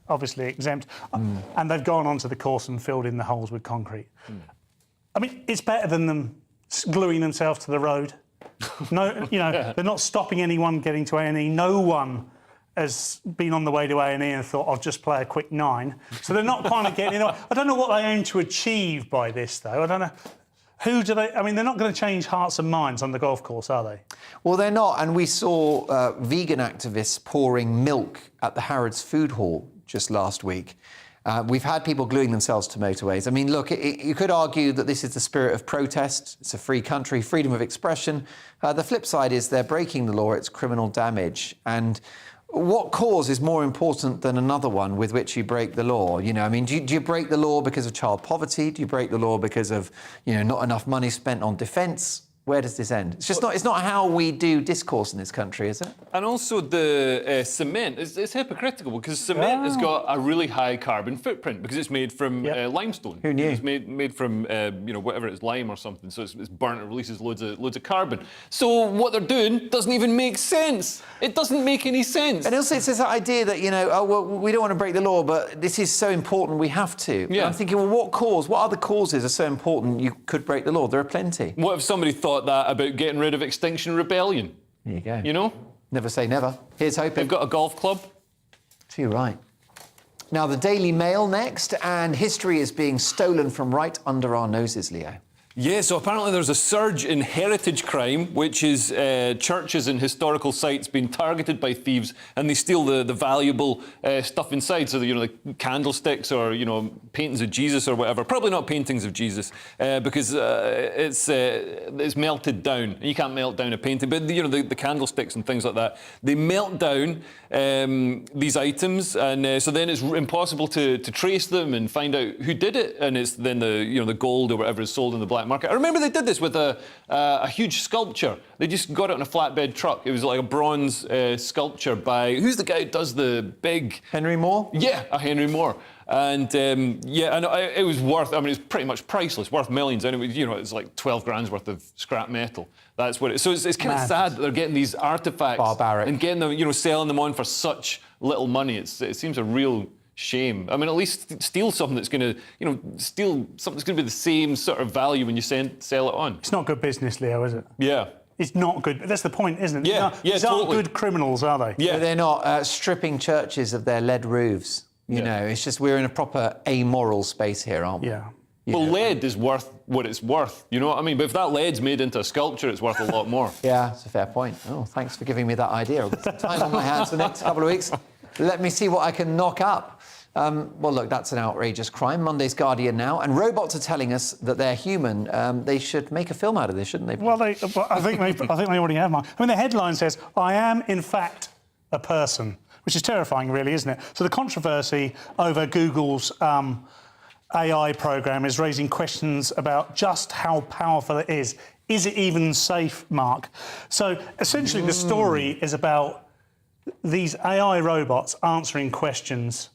S7: obviously exempt, and they've gone onto the course and filled in the holes with concrete. I mean, it's better than them gluing themselves to the road. No, they're not stopping anyone getting to A&E. No one has been on the way to A&E and thought, I'll just play a quick 9. So they're not kind of getting... I don't know what they aim to achieve by this, though. I don't know. Who do they... I mean, they're not going to change hearts and minds on the golf course, are they? Well,
S5: they're not. And we saw vegan activists pouring milk at the Harrods Food Hall just last week. We've had people gluing themselves to motorways. I mean, look, you could argue that this is the spirit of protest. It's a free country, freedom of expression. The flip side is they're breaking the law. It's criminal damage. And what cause is more important than another one with which you break the law? I mean, do you break the law because of child poverty? Do you break the law because of, not enough money spent on defence? where does this end? It's just not. It's not how we do discourse in this country, is it?
S6: And also the cement is hypocritical because cement has got a really high carbon footprint because it's made from limestone.
S5: Who knew?
S6: It's made from whatever it is, lime or something. So it's burnt. It releases loads of carbon. So what they're doing doesn't even make sense. It doesn't make any sense.
S5: And also it's this idea that we don't want to break the law, but this is so important we have to.
S6: Yeah.
S5: And I'm thinking, well, what other causes are so important you could break the law? There are plenty.
S6: What if somebody thought that about getting rid of Extinction Rebellion?
S5: There you go.
S6: You know?
S5: Never say never. Here's hoping.
S6: They've got a golf club.
S5: Too right. Now, the Daily Mail next, and history is being stolen from right under our noses, Leo.
S6: Yeah, so apparently there's a surge in heritage crime, which is churches and historical sites being targeted by thieves, and they steal the valuable stuff inside. So, the candlesticks or, paintings of Jesus or whatever. Probably not paintings of Jesus, because it's melted down. You can't melt down a painting, but, the candlesticks and things like that. They melt down these items, and so then it's impossible to trace them and find out who did it, and it's then the gold or whatever is sold in the black market. I remember they did this with a huge sculpture. They just got it on a flatbed truck. It was like a bronze sculpture by... Who's the guy who does the big...
S5: Henry Moore?
S6: Yeah, a Henry Moore. And, it was worth... it's pretty much priceless, worth millions. And it's like 12 grand's worth of scrap metal. That's what it is. So it's kind of sad that they're getting these artefacts...
S5: Barbaric.
S6: ...and getting them, selling them on for such little money. It seems a real... shame. At least steal something that's going to, steal something that's going to be the same sort of value when you sell it on.
S7: It's not good business, Leo, is it?
S6: Yeah.
S7: It's not good. That's the point, isn't it?
S6: Yeah,
S7: These aren't good criminals, are they?
S6: Yeah.
S5: They're not stripping churches of their lead roofs. It's just we're in a proper amoral space here, aren't we?
S7: Yeah.
S6: Well, lead is worth what it's worth. You know what I mean? But if that lead's made into a sculpture, it's worth a lot more.
S5: Yeah, it's a fair point. Oh, thanks for giving me that idea. I've got some time on my hands for the next couple of weeks. Let me see what I can knock up. Well, look, that's an outrageous crime. Monday's Guardian now. And robots are telling us that they're human. They should make a film out of this, shouldn't they?
S7: Well, I think they already have. The headline says, "I am, in fact, a person," which is terrifying, really, isn't it? So the controversy over Google's AI program is raising questions about just how powerful it is. Is it even safe, Mark? So essentially, the story is about these AI robots answering questions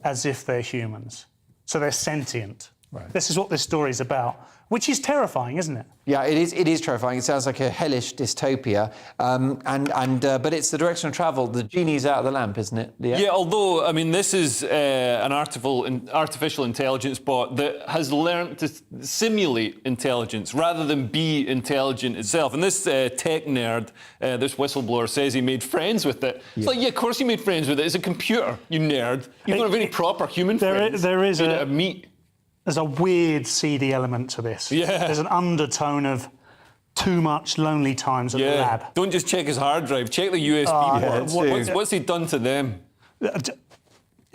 S7: as if they're humans. So they're sentient. Right. This is what this story is about, which is terrifying, isn't it?
S5: Yeah, it is. It is terrifying. It sounds like a hellish dystopia, but it's the direction of travel. The genie's out of the lamp, isn't it, Leo?
S6: Yeah, although this is an artificial intelligence bot that has learned to simulate intelligence rather than be intelligent itself. And this tech nerd, this whistleblower, says he made friends with it. It's like, yeah, of course you made friends with it. It's a computer, you nerd. You don't have any proper human friends.
S7: There is
S6: a meat.
S7: There's a weird, seedy element to this.
S6: Yeah.
S7: There's an undertone of too much lonely times at the lab.
S6: Don't just check his hard drive. Check the USB ports. What's he done to them?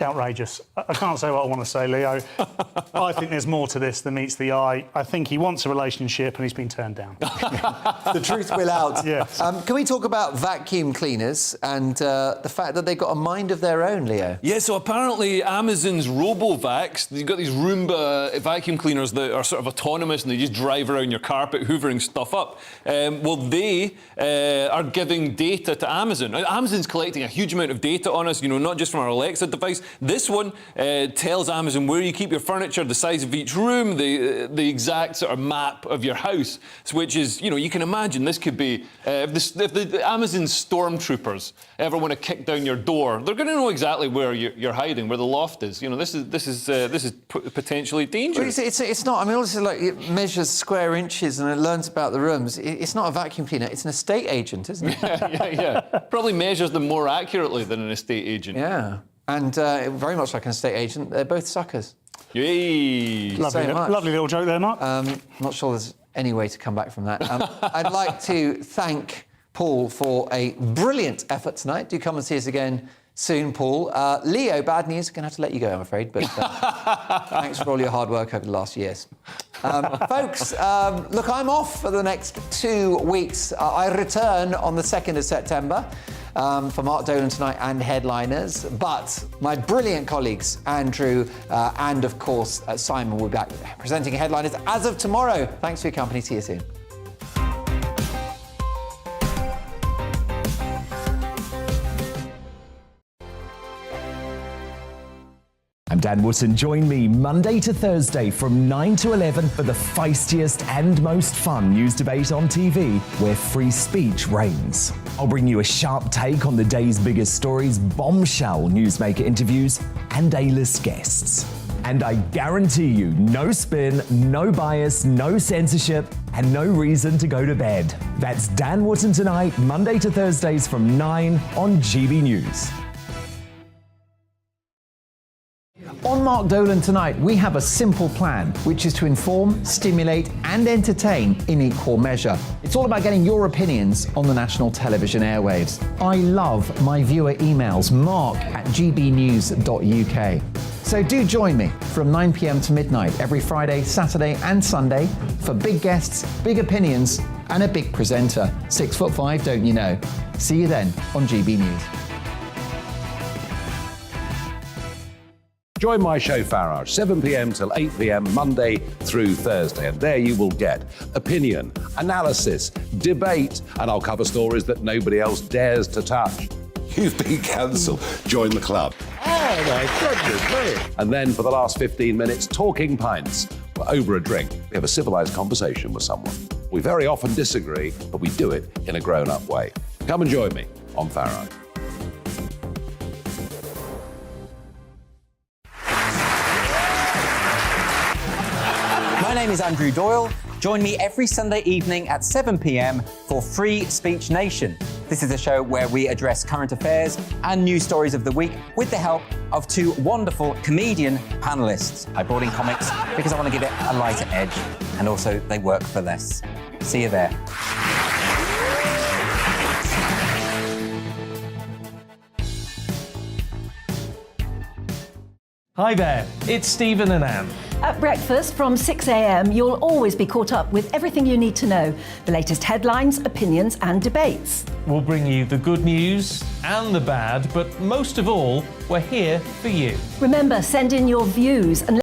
S7: Outrageous. I can't say what I want to say, Leo. I think there's more to this than meets the eye. I think he wants a relationship and he's been turned down.
S5: The truth will out.
S7: Yes.
S5: Can we talk about vacuum cleaners and the fact that they've got a mind of their own, Leo?
S6: Yeah, so apparently Amazon's RoboVacs, you've got these Roomba vacuum cleaners that are sort of autonomous and they just drive around your carpet hoovering stuff up. They are giving data to Amazon. Amazon's collecting a huge amount of data on us, not just from our Alexa device. This one tells Amazon where you keep your furniture, the size of each room, the exact sort of map of your house, which is, you can imagine this could be, if the Amazon stormtroopers ever want to kick down your door, they're going to know exactly where you're hiding, where the loft is. This is potentially dangerous.
S5: Well, it's not. Obviously, it measures square inches and it learns about the rooms. It's not a vacuum cleaner. It's an estate agent, isn't it?
S6: Yeah. Probably measures them more accurately than an estate agent.
S5: Yeah. And very much like an estate agent, they're both suckers.
S6: Yay!
S7: Lovely little joke there, Mark.
S5: Not sure there's any way to come back from that. I'd like to thank Paul for a brilliant effort tonight. Do come and see us again soon, Paul. Leo, bad news. Going to have to let you go, I'm afraid. But thanks for all your hard work over the last years. Folks, look, I'm off for the next 2 weeks. I return on the 2nd of September. For Mark Dolan tonight and headliners. But my brilliant colleagues, Andrew and, of course, Simon, will be back presenting headliners as of tomorrow. Thanks for your company. See you soon.
S3: Dan Wootton. Join me Monday to Thursday from 9 to 11 for the feistiest and most fun news debate on TV, where free speech reigns. I'll bring you a sharp take on the day's biggest stories, bombshell newsmaker interviews, and A-list guests. And I guarantee you, no spin, no bias, no censorship, and no reason to go to bed. That's Dan Wootton tonight, Monday to Thursdays from 9 on GB News.
S5: On Mark Dolan tonight, we have a simple plan, which is to inform, stimulate, and entertain in equal measure. It's all about getting your opinions on the national television airwaves. I love my viewer emails, mark@gbnews.uk. So do join me from 9 p.m. to midnight every Friday, Saturday, and Sunday for big guests, big opinions, and a big presenter. 6'5", don't you know? See you then on GB News.
S8: Join my show Farage, 7 p.m. till 8 p.m. Monday through Thursday, and there you will get opinion, analysis, debate, and I'll cover stories that nobody else dares to touch.
S10: You've been cancelled. Join the club.
S8: Oh my goodness me! And then for the last 15 minutes, talking pints. We're over a drink. We have a civilised conversation with someone. We very often disagree, but we do it in a grown-up way. Come and join me on Farage.
S9: My name is Andrew Doyle. Join me every Sunday evening at 7 p.m. for Free Speech Nation. This is a show where we address current affairs and news stories of the week with the help of two wonderful comedian panellists. I brought in comics because I want to give it a lighter edge, and also they work for less. See you there.
S1: Hi there, it's Stephen and Anne.
S2: At breakfast from 6 a.m, you'll always be caught up with everything you need to know, the latest headlines, opinions, and debates.
S1: We'll bring you the good news and the bad, but most of all, we're here for you.
S2: Remember, send in your views and